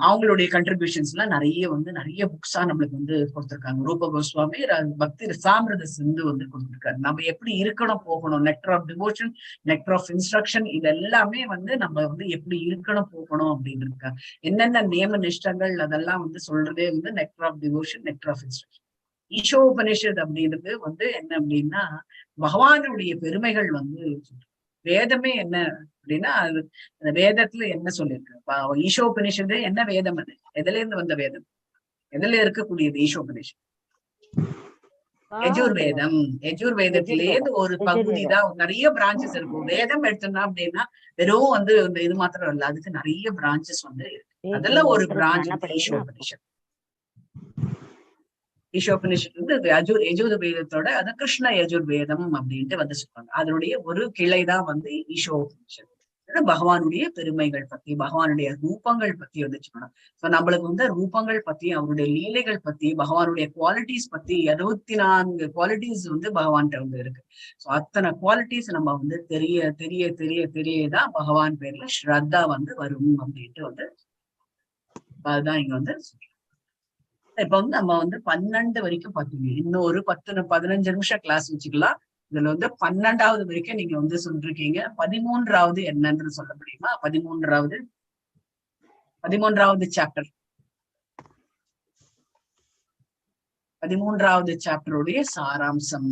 அவங்களுடைய கண்ட்ரிபியூஷன்ஸ் எல்லாம் நிறைய புக்ஸா நம்மளுக்கு வந்து கொடுத்திருக்காங்க. ரூப கோஸ்வாமி பக்தி ரசாமிரத சிந்து வந்து கொடுத்திருக்காரு. நம்ம எப்படி இருக்கணும் போகணும், nectar of devotion, nectar of instruction, இது எல்லாமே வந்து நம்ம வந்து எப்படி இருக்கணும் போகணும் அப்படின்னு இருக்காங்க. என்னென்ன நியம நிஷ்டங்கள் அதெல்லாம் வந்து சொல்றதே வந்து nectar of devotion, nectar of instruction. Ishopanishad அப்படின்றது வந்து என்ன அப்படின்னா பகவானுடைய பெருமைகள் வந்து வேதமே என்ன அப்படின்னா அது அந்த வேதத்துல என்ன சொல்லியிருக்கு? ஈஷோபனிஷத்து என்ன வேதம்? அது எதுல இருந்து வந்த வேதம்? எதுல இருக்கக்கூடியது ஈஷோபனிஷத்? யஜுர்வேதம். யஜுர்வேதத்திலேருந்து ஒரு பகுதி தான். நிறைய பிரான்சஸ் இருக்கும். வேதம் எடுத்தோம்னா அப்படின்னா வெறும் வந்து இது மாத்திரம் இல்ல, அதுக்கு நிறைய பிரான்சஸ் வந்து இருக்கு. அதெல்லாம் ஒரு பிரான்ச் ஈஷோபனிஷத். ஈஷோபனிஷத் வந்து யஜுர்வேதத்தோட அது கிருஷ்ண யஜுர்வேதம் அப்படின்ட்டு வந்து சொல்றாங்க. அதனுடைய ஒரு கிளைதான் வந்து ஈஷோபனிஷத். பகவானுடைய பெருமைகள் பத்தி, பகவானுடைய ரூபங்கள் பத்தி வந்து சொல்லணும். சோ நம்மளுக்கு வந்து ரூபங்கள் பத்தி, அவருடைய லீலைகள் பத்தி, பகவானுடைய குவாலிட்டிஸ் பத்தி 64 குவாலிட்டிஸ் வந்து பகவான்கிட்ட வந்து இருக்கு. சோ அத்தனை குவாலிட்டிஸ் நம்ம வந்து தெரிய தெரிய தெரிய தெரியதான் பகவான் பேர்ல ஸ்ரத்தா வந்து வரும் அப்படின்ட்டு வந்து அதுதான் இங்க வந்து இப்ப வந்து நம்ம வந்து 12 வரைக்கும் பாத்தீங்க. இன்னும் ஒரு 10-15 நிமிஷம் கிளாஸ் வச்சுக்கலாம். இதுல வந்து 12வது வரைக்கும் நீங்க வந்து சொல்லிருக்கீங்க. 13வது என்னன்னு சொல்ல முடியுமா? 13வது சாப்டர், 13வது சாப்டருடைய சாராம்சம்.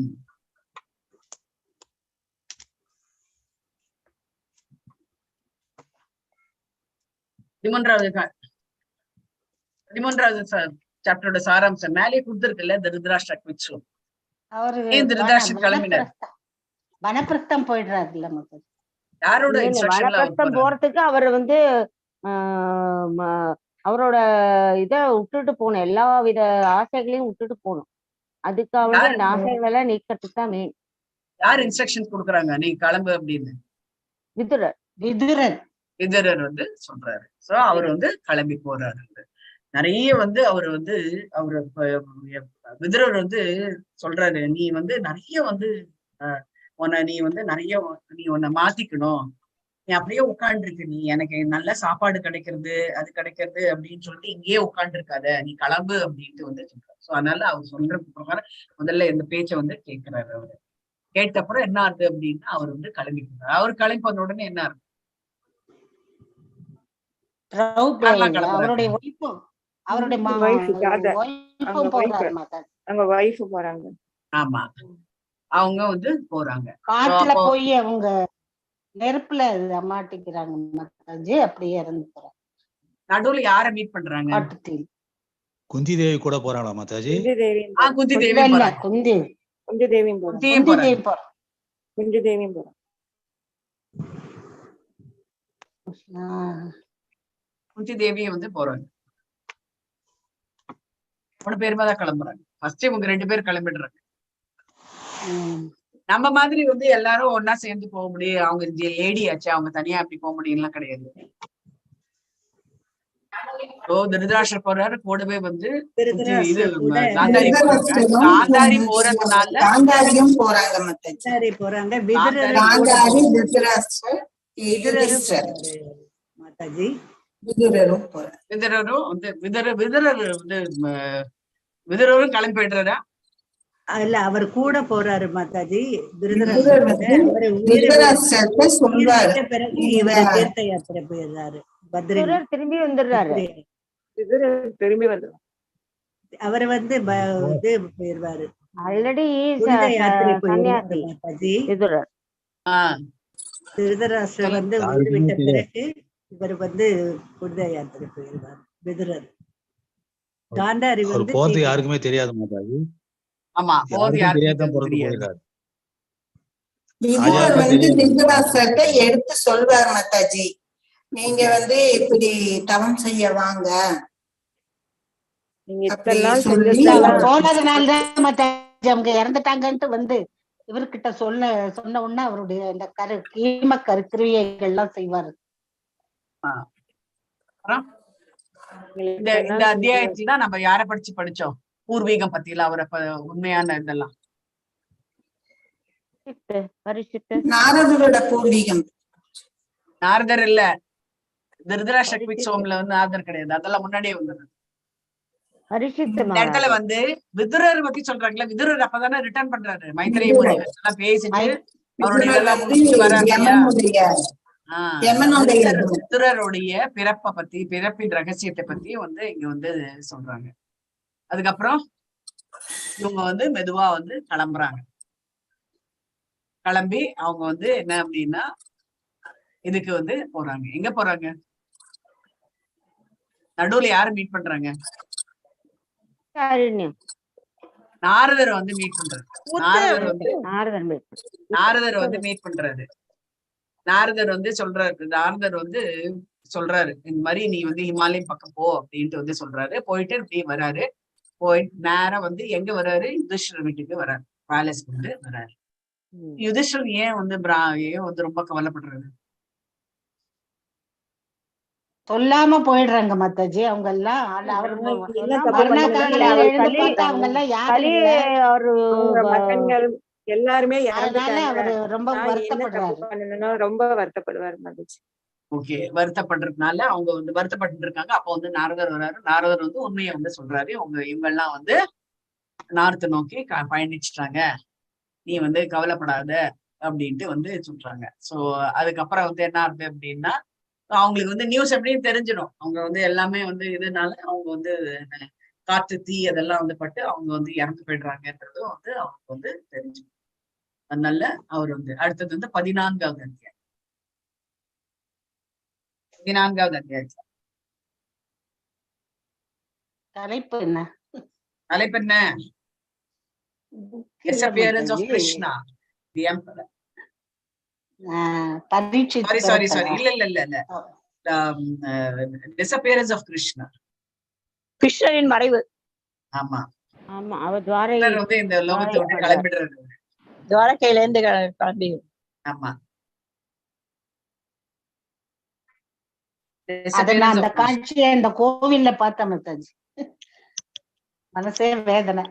13வது சாப்டரோட சாராம்சம் மேலே கொடுத்திருக்குல்ல, திருதராஷ்டிர குவிச்சோ. அவரு ஏன் திருதராஷ்டிரன் கிளம்பினார்? வனப்பிரஸ்தம் போயிடுறாருல்ல மக்கள். யாரோட இன்ஸ்ட்ரக்ஷன்ல அவர் வனப்பிரஸ்தம் போறதுக்கு அவர் வந்து அவரோட இத விட்டுட்டு போகணும், எல்லா வித ஆசைகளையும் விட்டுட்டு போகணும். அதுக்காக வேண்டி அந்த ஆசைகள் எல்லாம் நீக்கிறதுக்கு தான் மெயின். யார் இன்ஸ்ட்ரக்ஷன் கொடுக்குறாங்க நீ கிளம்பு அப்படின்னு? விதுரர் வந்து சொல்றாரு. சோ அவர் வந்து கிளம்பி போறாரு. நிறைய வந்து அவரு வந்து அவரு விதுரர் வந்து சொல்றாரு, நீ வந்து நிறைய வந்து நீ வந்து நிறைய நீ உன்னை மாத்திக்கணும், நீ அப்படியே உட்காந்துருக்கு, நீ எனக்கு நல்ல சாப்பாடு கிடைக்கிறது அது கிடைக்கிறது அப்படின்னு சொல்லிட்டு இங்கேயே உட்காந்து இருக்காத, நீ கிளம்பு அப்படின்ட்டு வந்து சொல்றாரு. சோ அதனால அவர் சொல்ற பிரகாரம் முதல்ல இந்த பேச்சை வந்து கேட்கிறாரு. அவரு கேட்ட அப்புறம் என்ன ஆகுது அப்படின்னா அவர் வந்து கிளம்பி போறாரு. அவர் கிளம்பி வந்த உடனே என்ன ஆகுது? ஆமா, அவங்க வந்து போறாங்க. காட்டுல போய் அவங்க நெருப்புல மாட்டிக்கிறாங்க மாதாஜி, அப்படியே இறந்து போறாங்க. நடுவுல யார மீட் பண்றாங்க? குந்தி தேவி கூட போறாங்களா மாதாஜி? குந்தி தேவி வந்து போறாங்க. 3 பேருமா தான் கிளம்புறாங்க. ஃபர்ஸ்ட் இவங்க 2 பேர் கிளம்பிடுறாங்க. நம்ம மாதிரி வந்து எல்லாரும் ஒன்னா சேர்ந்து போக முடியும், அவங்க லேடி ஆச்சு, அவங்க தனியா அப்படி போக முடியும்லாம் கிடையாது. திருதராஷ்டிரர் போறாரு, கூடவே வந்து காந்தாரி போறதுனால விதுரரும் கிளம்பி போயிடுறாரா? இல்ல, அவர் கூட போறாரு மாதாஜி. தீர்த்த யாத்திரை போயிடுறாரு. திரும்பி வந்துடுறாரு. அவர் வந்து போயிருவாரு. ஆல்ரெடி திருதராஷ்டிரர் வந்து உயிர் விட்ட பிறகு இவர் வந்து புனித யாத்திரை போயிருவார். விதுரர் காந்தாரி வந்து யாருக்குமே தெரியாது மாதாஜி. ஆமா, எடுத்து சொல்வார் மாதாஜி, நீங்க வந்து இப்படி தவம் செய்ய வாங்க போனதுனாலதான் மாதாஜி அவங்க இறந்துட்டாங்கன்ட்டு வந்து இவர்கிட்ட சொன்ன உடனே அவருடைய இந்த கீம கருக்கிரியைகள் எல்லாம் செய்வாரு. இந்த அத்தியாயத்துல நம்ம யார படிச்சோம்? பூர்வீகம் பத்தியில அவரை உண்மையான இதெல்லாம் நாரதரோட பூர்வீகம். நாரதர் இல்ல, திருதராஷ்டிர குவிச்சோம்ல வந்து நாரதர் கிடையாது, அதெல்லாம் முன்னாடியே வந்தது. இடத்துல வந்து விதுரர் பத்தி சொல்றாங்களா, விதுரர் அப்பதானே ரிட்டர்ன் பண்றாரு, மைத்திரிய எல்லாம் பேசிட்டு அவருடைய இதெல்லாம் முடிச்சுட்டு வர்றாரு. விதுரருடைய பிறப்பை பத்தி, பிறப்பின் ரகசியத்தை பத்தி வந்து இங்க வந்து சொல்றாங்க. அதுக்கப்புறம் இவங்க வந்து மெதுவா வந்து கிளம்புறாங்க. கிளம்பி அவங்க வந்து என்ன அப்படின்னா இதுக்கு வந்து போறாங்க. எங்க போறாங்க? நடுவுல யாரு மீட் பண்றாங்க? நாரதர் வந்து மீட் பண்றாரு. நாரதர் வந்து மீட் பண்றாரு. நாரதர் வந்து சொல்றாரு இந்த மாதிரி நீ வந்து ஹிமாலயம் பக்கம் போ அப்படின்ட்டு வந்து சொல்றாரு. போயிட்டு இப்படி வராரு. போயிட்டு நேரம் வந்து எங்க வர்றாரு? யுதிஷ்டர் வீட்டுக்கு வர்றாரு, பேலஸ்க்கு வந்து வர்றாரு. யுதிஷ்டர் ஏன் வந்து ரொம்ப கவலைப்படுறாரு? சொல்லாம போயிடுறாங்க மாதாஜி அவங்க எல்லாம். எல்லாருமே ரொம்ப வருத்தப்படுவார் மாதாஜி. ஓகே, வருத்தப்படுறதுனால அவங்க வந்து வருத்தப்பட்டு இருக்காங்க. அப்ப வந்து நாரதர் வர்றாரு. நாரதர் வந்து உண்மையை வந்து சொல்றாரு, இவங்க எல்லாம் வந்து நார்த்து நோக்கி பயணிச்சுட்டாங்க, நீ வந்து கவலைப்படாத அப்படின்ட்டு வந்து சொல்றாங்க. சோ அதுக்கப்புறம் வந்து என்ன ஆகுது அப்படின்னா அவங்களுக்கு வந்து நியூஸ் எப்படின்னு தெரிஞ்சிடும். அவங்க வந்து எல்லாமே வந்து இதனால அவங்க வந்து காற்று தீ அதெல்லாம் வந்து பட்டு அவங்க வந்து இறந்து போயிடுறாங்கன்றதும் வந்து அவங்களுக்கு வந்து தெரிஞ்சிடும். அதனால அவர் வந்து அடுத்தது வந்து 14வது அத்தியாயம். 14வது அத்தியாயத்துல தலைப்பு என்ன? தலைப்பு என்ன? Disappearance of Krishna, the emperor. Sorry. இல்ல. Disappearance of Krishna. கிருஷ்ணரின் மறைவு. ஆமா. அவர் துவாரை வந்து இந்த லோகத்தை விட்டு கிளம்பிடுறாரு. துவாரகையில இருந்து கிளம்பி. ஆமா. நான் அந்த காட்சியை இந்த கோவில்ல பார்த்தேன் மத்தாஜி. மனசே வேதனை.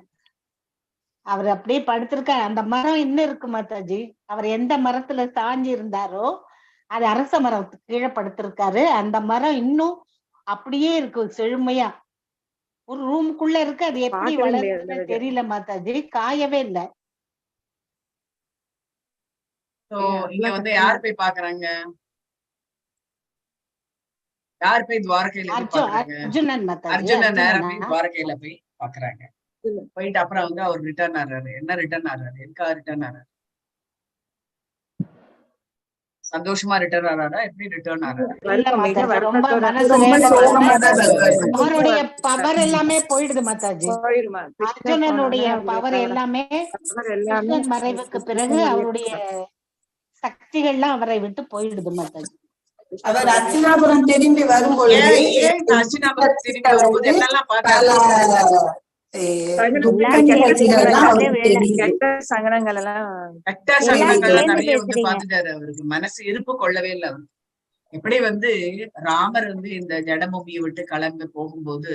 அவர் அப்படியே படுத்திருக்காரு. அந்த மரம் இன்னும் இருக்கு மத்தாஜி. அவர் எந்த மரத்துல சாஞ்சி இருந்தாரோ அது அரச மரத்துக்கு கீழே படுத்திருக்காரு. அந்த மரம் இன்னும் அப்படியே இருக்கு செழுமையா. ஒரு ரூமுக்குள்ள இருக்கு. அது எப்படி வளர்றதுன்னு தெரியல மாதாஜி. காயவே இல்ல. இங்க வந்து யார் போய் பாக்குறாங்க? யார் போய் துவாரகையில அர்ஜுனன் மாதாஜி. அர்ஜுனன் நேரா போய் துவாரகையில போய் பாக்குறாங்க. போயிட்டு அப்புறம் வந்து அவர் ரிட்டர்ன் ஆறாரு. என்ன ரிட்டர்ன் ஆறாரு? எதுக்காக ரிட்டர்ன் ஆறாரு? சந்தோஷமா ரிட்டர்ன் ஆறாரா? எப்படி ரிட்டர்ன் ஆறாரு? ரொம்ப மனசு அவருடைய பவர் எல்லாமே போயிடுது மாதாஜி. அர்ஜுனனுடைய பவர் எல்லாமே மறைவுக்கு பிறகு அவருடைய சக்திகள்லாம் அவரை விட்டு போயிடுது மாதாஜி. அவர் அர்ச்சனாபுரம் திரும்பி வரும்பொழுது என்னெல்லாம் பார்த்தாரு? அவருக்கு மனசு இருப்பு கொள்ளவே இல்லை. அவருக்கு எப்படி வந்து ராமர் வந்து இந்த ஜடபூமியை விட்டு கிளம்பி போகும்போது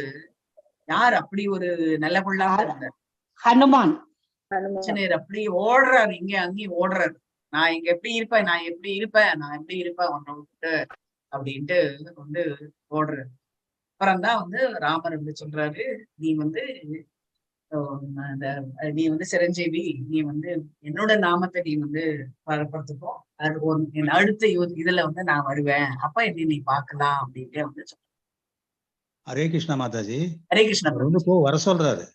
யார் அப்படி ஒரு நல்ல கொள்ளாம இருந்தார்? ஹனுமான். அப்படி ஓடுறாரு, இங்க அங்கேயும் ஓடுறாரு. நான் இங்க எப்படி இருப்பேன், நான் எப்படி இருப்பேன் உன்னை விட்டு அப்படின்ட்டு வந்து ஓடுறாரு. அப்புறம்தான் வந்து ராமர் வந்து சொல்றாரு, நீ வந்து சிரஞ்சீவி, நீ வந்து என்னோட நாமத்தை நீ வந்து பரப்புறதுக்கும் அடுத்த இதுல வந்து நான் வருவேன், அப்ப என்ன நீ பாக்கலாம் அப்படின்ட்டு வந்து சொல்ற. ஹரே கிருஷ்ணா மாதாஜி. ஹரே கிருஷ்ணா. வந்து வர சொல்றாரு,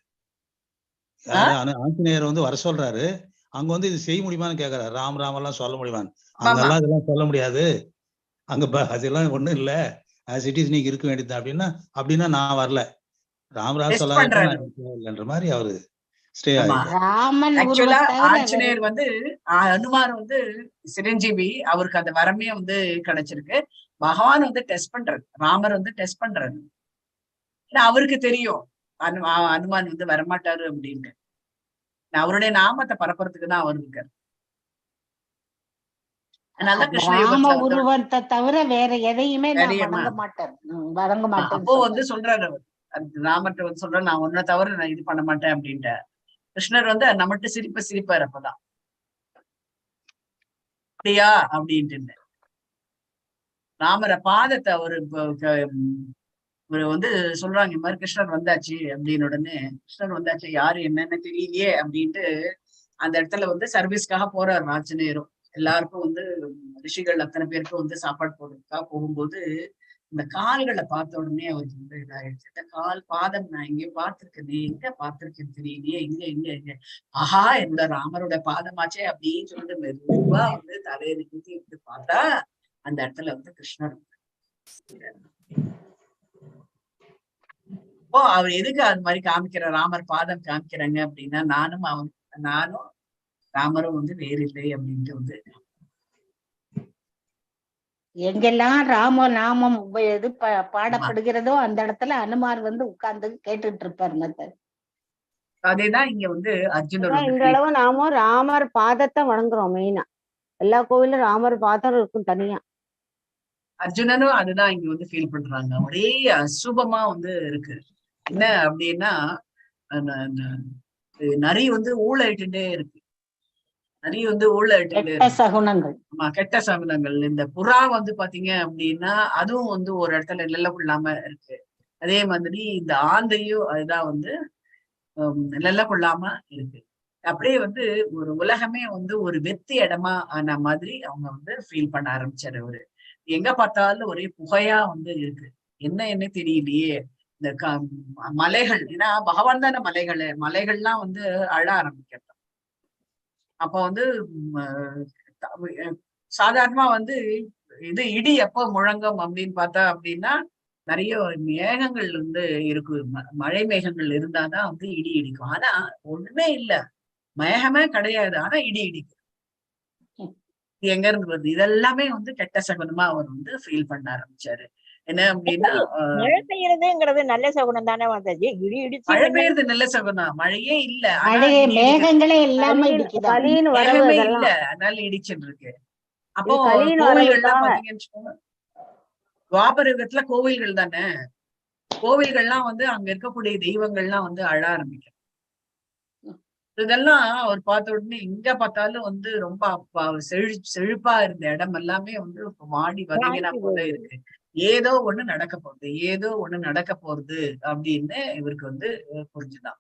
ஆஞ்சநேயர் வந்து வர சொல்றாரு. அங்க வந்து இது செய்ய முடியுமான்னு கேக்குறாரு. ராம் எல்லாம் சொல்ல முடியுமான்னு. அங்கெல்லாம் இதெல்லாம் சொல்ல முடியாது, அங்க அதெல்லாம் ஒண்ணும் இல்ல, சிட்டிஸ் நீங்க இருக்க வேண்டியது அப்படின்னா நான் வரல, ராமராஜ் சொல்லாத மாதிரி அவரு ஸ்டே ஆக்சுவலா ஆஞ்சநேயர் வந்து ஹனுமான் வந்து சிரஞ்சீவி, அவருக்கு அந்த வரமே வந்து கிடைச்சிருக்கு. பகவான் வந்து டெஸ்ட் பண்றாரு, ராமர் வந்து டெஸ்ட் பண்றாரு. அவருக்கு தெரியும் ஹனுமான் வந்து வரமாட்டாரு அப்படின்னு. அவருடைய நாமத்தை பரப்புறதுக்கு தான் அவர் இருக்காரு. உருவத்தை தவிர வேற எதையுமே வணங்க மாட்டார். அப்போ வந்து சொல்றாரு அவர், ராமர்கிட்ட வந்து சொல்ற, நான் ஒன்ன தவிர நான் இது பண்ண மாட்டேன் அப்படின்ட்டு. கிருஷ்ணர் வந்து நம்மகிட்ட சிரிப்பாரு. அப்பதான் அப்படியா அப்படின்ட்டு ராமர பாதத்தை அவரு வந்து சொல்றாங்க, இந்த மாதிரி கிருஷ்ணர் வந்தாச்சு அப்படின்னு. உடனே கிருஷ்ணர் வந்தாச்சு, யாரு என்னன்னு தெரியலையே அப்படின்ட்டு அந்த இடத்துல வந்து சர்வீஸ்க்காக போறாரு ஆஞ்சநேயரும். எல்லாருக்கும் வந்து ரிஷிகள் அத்தனை பேருக்கும் வந்து சாப்பாடு போடுறதுக்காக போகும்போது இந்த கால்களை பார்த்த உடனே அவருக்கு வந்து இதாயிடுச்சு. இந்த பாதம் நான் எங்கேயோ எங்க பார்த்திருக்கேன் தெரியலையே, எங்க ஆஹா என்னோட ராமரோட பாதமாச்சே அப்படின்னு சொல்லிட்டு மெதுவா வந்து தலையை நிறுத்தி பார்த்தா அந்த இடத்துல வந்து கிருஷ்ணர். அவர் எதுக்கு அது மாதிரி காமிக்கிற, ராமர் பாதம் காமிக்கிறாங்க அப்படின்னா, நானும் ராமரும் வந்து வேறு இல்லை அப்படின்ட்டு வந்து எங்கெல்லாம் ராம நாமம் பாடப்படுகிறதோ அந்த இடத்துல அனுமார் வந்து உட்கார்ந்து கேட்டுட்டு இருப்பாரு. அதேதான் இங்க வந்து அர்ஜுனர். இந்த அளவு நாம ராமர் பாதத்தை வணங்குறோம். மெயினா எல்லா கோவிலும் ராமர் பாதம் இருக்கும் தனியா. அர்ஜுனனும் அதுதான் இங்க வந்து ஃபீல் பண்றாங்க. ஒரே அசுபமா வந்து இருக்கு. என்ன அப்படின்னா, நிறைய வந்து ஊழலிட்டுட்டே இருக்கு. நிறைய வந்து சகுனங்கள். ஆமா, கெட்ட சகுனங்கள். இந்த புறா வந்து பாத்தீங்க அப்படின்னா அதுவும் வந்து ஒரு இடத்துல நிழ கொள்ளாம இருக்கு. அதே மாதிரி இந்த ஆந்தையும் அதுதான் வந்து நிழ கொள்ளாம இருக்கு. அப்படியே வந்து ஒரு உலகமே வந்து ஒரு வெத்தி இடமா ஆன மாதிரி அவங்க வந்து ஃபீல் பண்ண ஆரம்பிச்சாரு. அவரு எங்க பார்த்தாலும் ஒரே புகையா வந்து இருக்கு. என்ன தெரியலையே. இந்த மலைகள், ஏன்னா பகவான் தானே மலைகள்லாம் வந்து அழ ஆரம்பிக்கிறது. அப்ப வந்து சாதாரணமா வந்து இது இடி எப்ப முழங்கும் அப்படின்னு பார்த்தா அப்படின்னா நிறைய மேகங்கள் வந்து இருக்கு. மழை மேகங்கள் இருந்தாதான் வந்து இடி இடிக்கும். ஆனா ஒண்ணுமே இல்ல, மேகமே கிடையாது, ஆனா இடி இடிக்கும். எங்க இருந்து வருது? இதெல்லாமே வந்து கெட்ட சகுனமா அவர் வந்து ஃபீல் பண்ண ஆரம்பிச்சாரு. என்ன அப்படின்னா மழை பெய்யறதுங்கிறது நல்ல சகுனம் தானே மாதாஜி? இடி இடிச்சு மழை பெய்யறது நல்ல சகுனம், மழையே இல்ல, மேகங்களே எல்லாமே மேகமே இல்ல, அதனால இடிச்சுட்டு இருக்கு. அப்போ கோவில்கள்லாம் பாத்தீங்கன்னு வச்சுக்கோங்க, துவாபர யுகத்துல கோவில்கள் தானே, கோவில்கள்லாம் வந்து அங்க இருக்கக்கூடிய தெய்வங்கள்லாம் வந்து அழ ஆரம்பிக்கும். இதெல்லாம் அவர் பார்த்த உடனே எங்க பார்த்தாலும் வந்து ரொம்ப செழிப்பா இருந்த இடம் எல்லாமே வந்து மாடி வதங்கினா போல இருக்கு. ஏதோ ஒண்ணு நடக்க போகுது, ஏதோ ஒண்ணு நடக்க போறது அப்படின்னு இவருக்கு வந்து புரிஞ்சுதான்.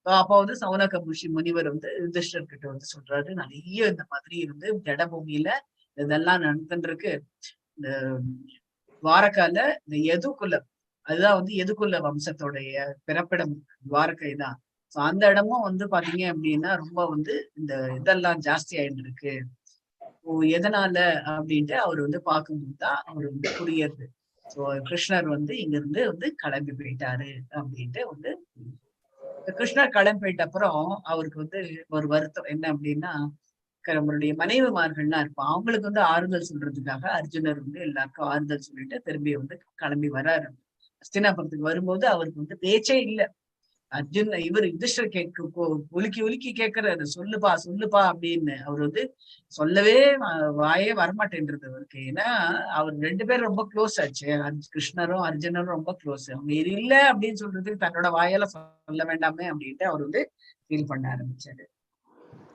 அப்போ வந்து சௌனக முனிவர் வந்து யுதிஷ்டர் கிட்ட வந்து சொல்றாரு, நிறைய இந்த மாதிரி வந்து ஜடபூமியில இதெல்லாம் நடந்துருக்கு. இந்த துவாரகால இந்த எதுகுலம், அதுதான் வந்து எதுகுல வம்சத்தோடைய பிறப்பிடம் துவாரகை தான். சோ அந்த இடமும் வந்து பாத்தீங்க அப்படின்னா ரொம்ப வந்து இந்த இதெல்லாம் ஜாஸ்தி ஆயிட்டு இருக்கு. எதனால அப்படின்ட்டு அவர் வந்து பார்க்கும்போது தான் அவர் வந்து புரியுது. சோ கிருஷ்ணர் வந்து இங்க இருந்து வந்து கிளம்பி போயிட்டாரு அப்படின்ட்டு வந்து, கிருஷ்ணர் கிளம்பி போயிட்ட அப்புறம் அவருக்கு வந்து ஒரு வருத்தம் என்ன அப்படின்னா, நம்மளுடைய மனைவிமார்கள்லாம் இருப்போம், அவங்களுக்கு வந்து ஆறுதல் சொல்றதுக்காக அர்ஜுனர் வந்து எல்லாருக்கும் ஆறுதல் சொல்லிட்டு திரும்பி வந்து கிளம்பி வராரு. ஹஸ்தினாபுரத்துக்கு வரும்போது அவருக்கு வந்து பேச்சே இல்லை. அர்ஜுன் இவர் யுதிஷ்டர் உலுக்கி கேட்கிறாரு, சொல்லுப்பா சொல்லுப்பா அப்படின்னு. அவர் வந்து சொல்லவே வாயே வரமாட்டேன்றது அவருக்கு. ஏன்னா அவர் 2 பேரும் ரொம்ப க்ளோஸ் ஆச்சு, கிருஷ்ணரும் அர்ஜுனரும் ரொம்ப க்ளோஸ். அவங்க இல்ல அப்படின்னு சொல்றதுக்கு தன்னோட வாயால சொல்ல வேண்டாமே அப்படின்ட்டு அவர் வந்து ஃபீல் பண்ண ஆரம்பிச்சாரு.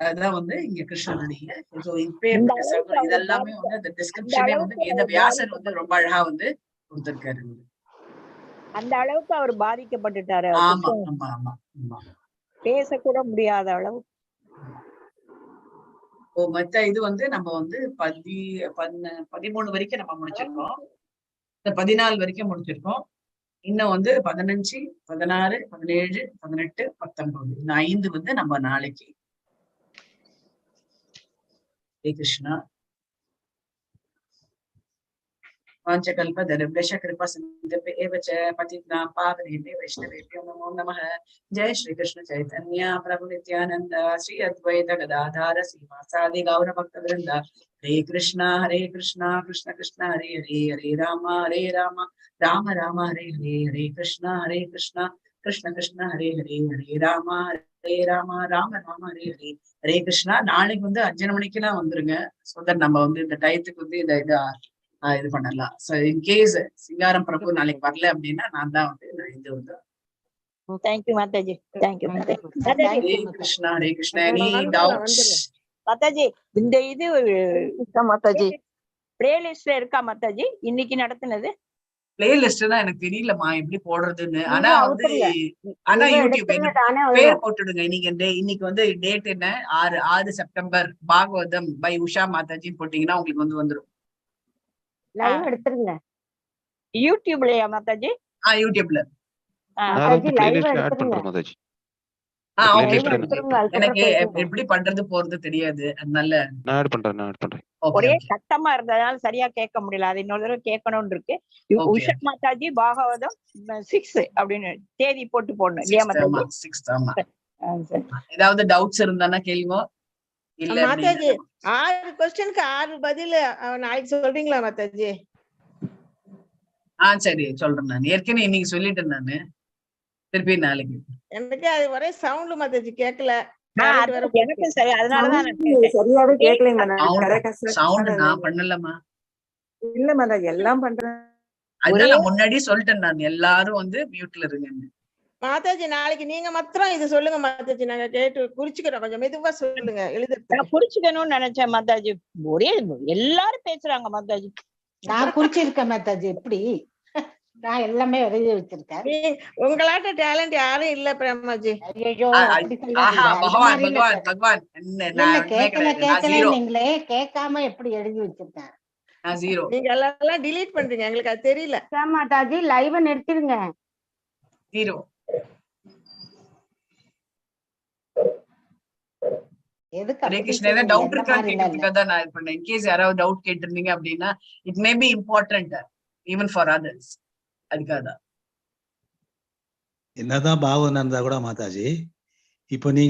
அதுதான் வந்து இங்க கிருஷ்ணனுடைய இதெல்லாமே வந்து அந்த டிஸ்கிரிப்ஷனே வந்து வேத வியாசர் வந்து ரொம்ப அழகா வந்து கொடுத்திருக்காரு. அந்த அளவுக்கு அவர் பாதிக்கப்பட்டுட்டாரு. ஆமா ஆமா ஆமா ஆமா, பேசக்கூட முடியாத அளவு. மத்த இது வந்து நம்ம வந்து 13 வரைக்கும் நம்ம முடிச்சிருக்கோம், 14 வரைக்கும் முடிச்சிருக்கோம். இன்னும் வந்து 15, 16, 17, 18, 19 இந்த 5 வந்து நம்ம நாளைக்கு. ஹரே கிருஷ்ணா. वाञ्छकल्पतरुभ्यश्च कृपासिन्धुभ्येव च पतितानां पावनेभ्यो वैष्णवेभ्यो नमो नमः। जय श्री कृष्ण चैतन्य प्रभु नित्यानंद श्री अद्वैत गदाधर श्रीवासादि गौर भक्तवृंद। हरे कृष्णा कृष्ण कृष्ण हरे हरे, हरे राम राम राम हरे हरे, हरे कृष्णा कृष्ण कृष्ण हरे हरे, हरे राम राम राम हरे हरे, हरे कृष्णा. நாளைக்கு வந்து 5:30 மணிக்கெல்லாம் வந்துருங்க. சோ தட் நம்ம வந்து இந்த டயத்துக்கு வந்து இந்த இது பண்ணலாம். சோ இன்கேஸ் சிங்காரம் பிரபு நாளைக்கு வரல அப்படின்னா நான் தான் வந்து இது வந்து. Thank you Mataji. Thank you Mataji. Hare Krishna Hare Krishna. Any doubts Mataji? இந்த இது Mataji பிளேலிஸ்ட்ல இருக்கா Mataji? இன்னைக்கு நடத்துனது பிளேலிஸ்ட்னா எனக்கு தெரியலமா எப்படி போடுறதுன்னு. ஆனா வந்து யூடியூப் பேர் போட்டுடுங்க. இன்னைக்கு வந்து டேட் என்ன, 6 செப்டம்பர் பாகவதம் பை உஷா மாதாஜி போட்டீங்கன்னா உங்களுக்கு வந்து வந்துடும். லைவ் எடுத்துருங்க. யூடியூப்லயா மாதாஜி? யூடியூப்ல லைவ் எடுத்துருங்க. எனக்கு எப்படி பண்றது போறது தெரியாது, அதனால நான் ஆட் பண்றேன். ஒரே சத்தமா இருந்ததால சரியா கேட்க முடியல, அது இன்னொரு தடவை கேட்கணும்னு இருக்கு. உஷா மாதாஜி பாகவதம் 6 அப்படின்னு தேதி போட்டு போடணும் இல்லையா மாதாஜி? 6 ஆமா. ஏதாவது டவுட்ஸ் இருந்தானா கேளுங்க. இல்ல மாதாஜி 6 क्वेश्चनக்கு 6 பதில் நாளைக்கு சொல்றீங்களா மாதாஜி? சரி சொல்றேன். நான் ஏற்கனவே இன்னைக்கு சொல்லிட்டேன், நானு திருப்பி நாளைக்கு. எனக்கு அது ஒரே சவுண்ட் மாதாஜி கேட்கல. எனக்கு சரி, அதனாலதான் சரியாவே கேட்கலங்க. சவுண்ட் நான் பண்ணலமா. இல்ல மாதாஜி எல்லாம் பண்றேன். அதனால நான் முன்னாடியே சொல்லிட்டேன், நான் எல்லாரும் வந்து மியூட்ல இருங்க. மாதாஜி நாளைக்கு நீங்க மாத்திரம் இது சொல்லுங்க மாதாஜி, நாங்க கேட்டு குறிச்சுக்கிறோம். கொஞ்சம் மெதுவா சொல்லுங்க, எழுதுறேன். குறிச்சுக்கணும்னு நினைச்சேன் மாதாஜி. ஒரே எல்லாரும் பேசுறாங்க மாதாஜி. நான் குறிச்சிருக்கேன் மாதாஜி. எப்படி நான் எல்லாமே எழுதி வச்சிருக்கேன். உங்களாட்ட டேலண்ட் யாரும் இல்ல பிரேமாஜி. ஐயோ பகவான் நீங்களே கேட்காம எப்படி எழுதி வச்சிருக்கேன். நீங்க எல்லாம் டிலீட் பண்றீங்க, எங்களுக்கு அது தெரியல. மாதாஜி லைவ் நிறுத்திடுங்க. 0 ஹரே கிருஷ்ணா. ஏதாவது டவுட் இருக்கான்னு கேட்கறதுக்காக தான் நான் இது பண்ணேன். இன்கேஸ் யாராவது டவுட் கேட்டிருந்தீங்க அப்படின்னா, it may be important even for others. அதுக்காக என்னதான் பாவம் இருந்தா கூட மாதாஜி, இப்ப நீங்க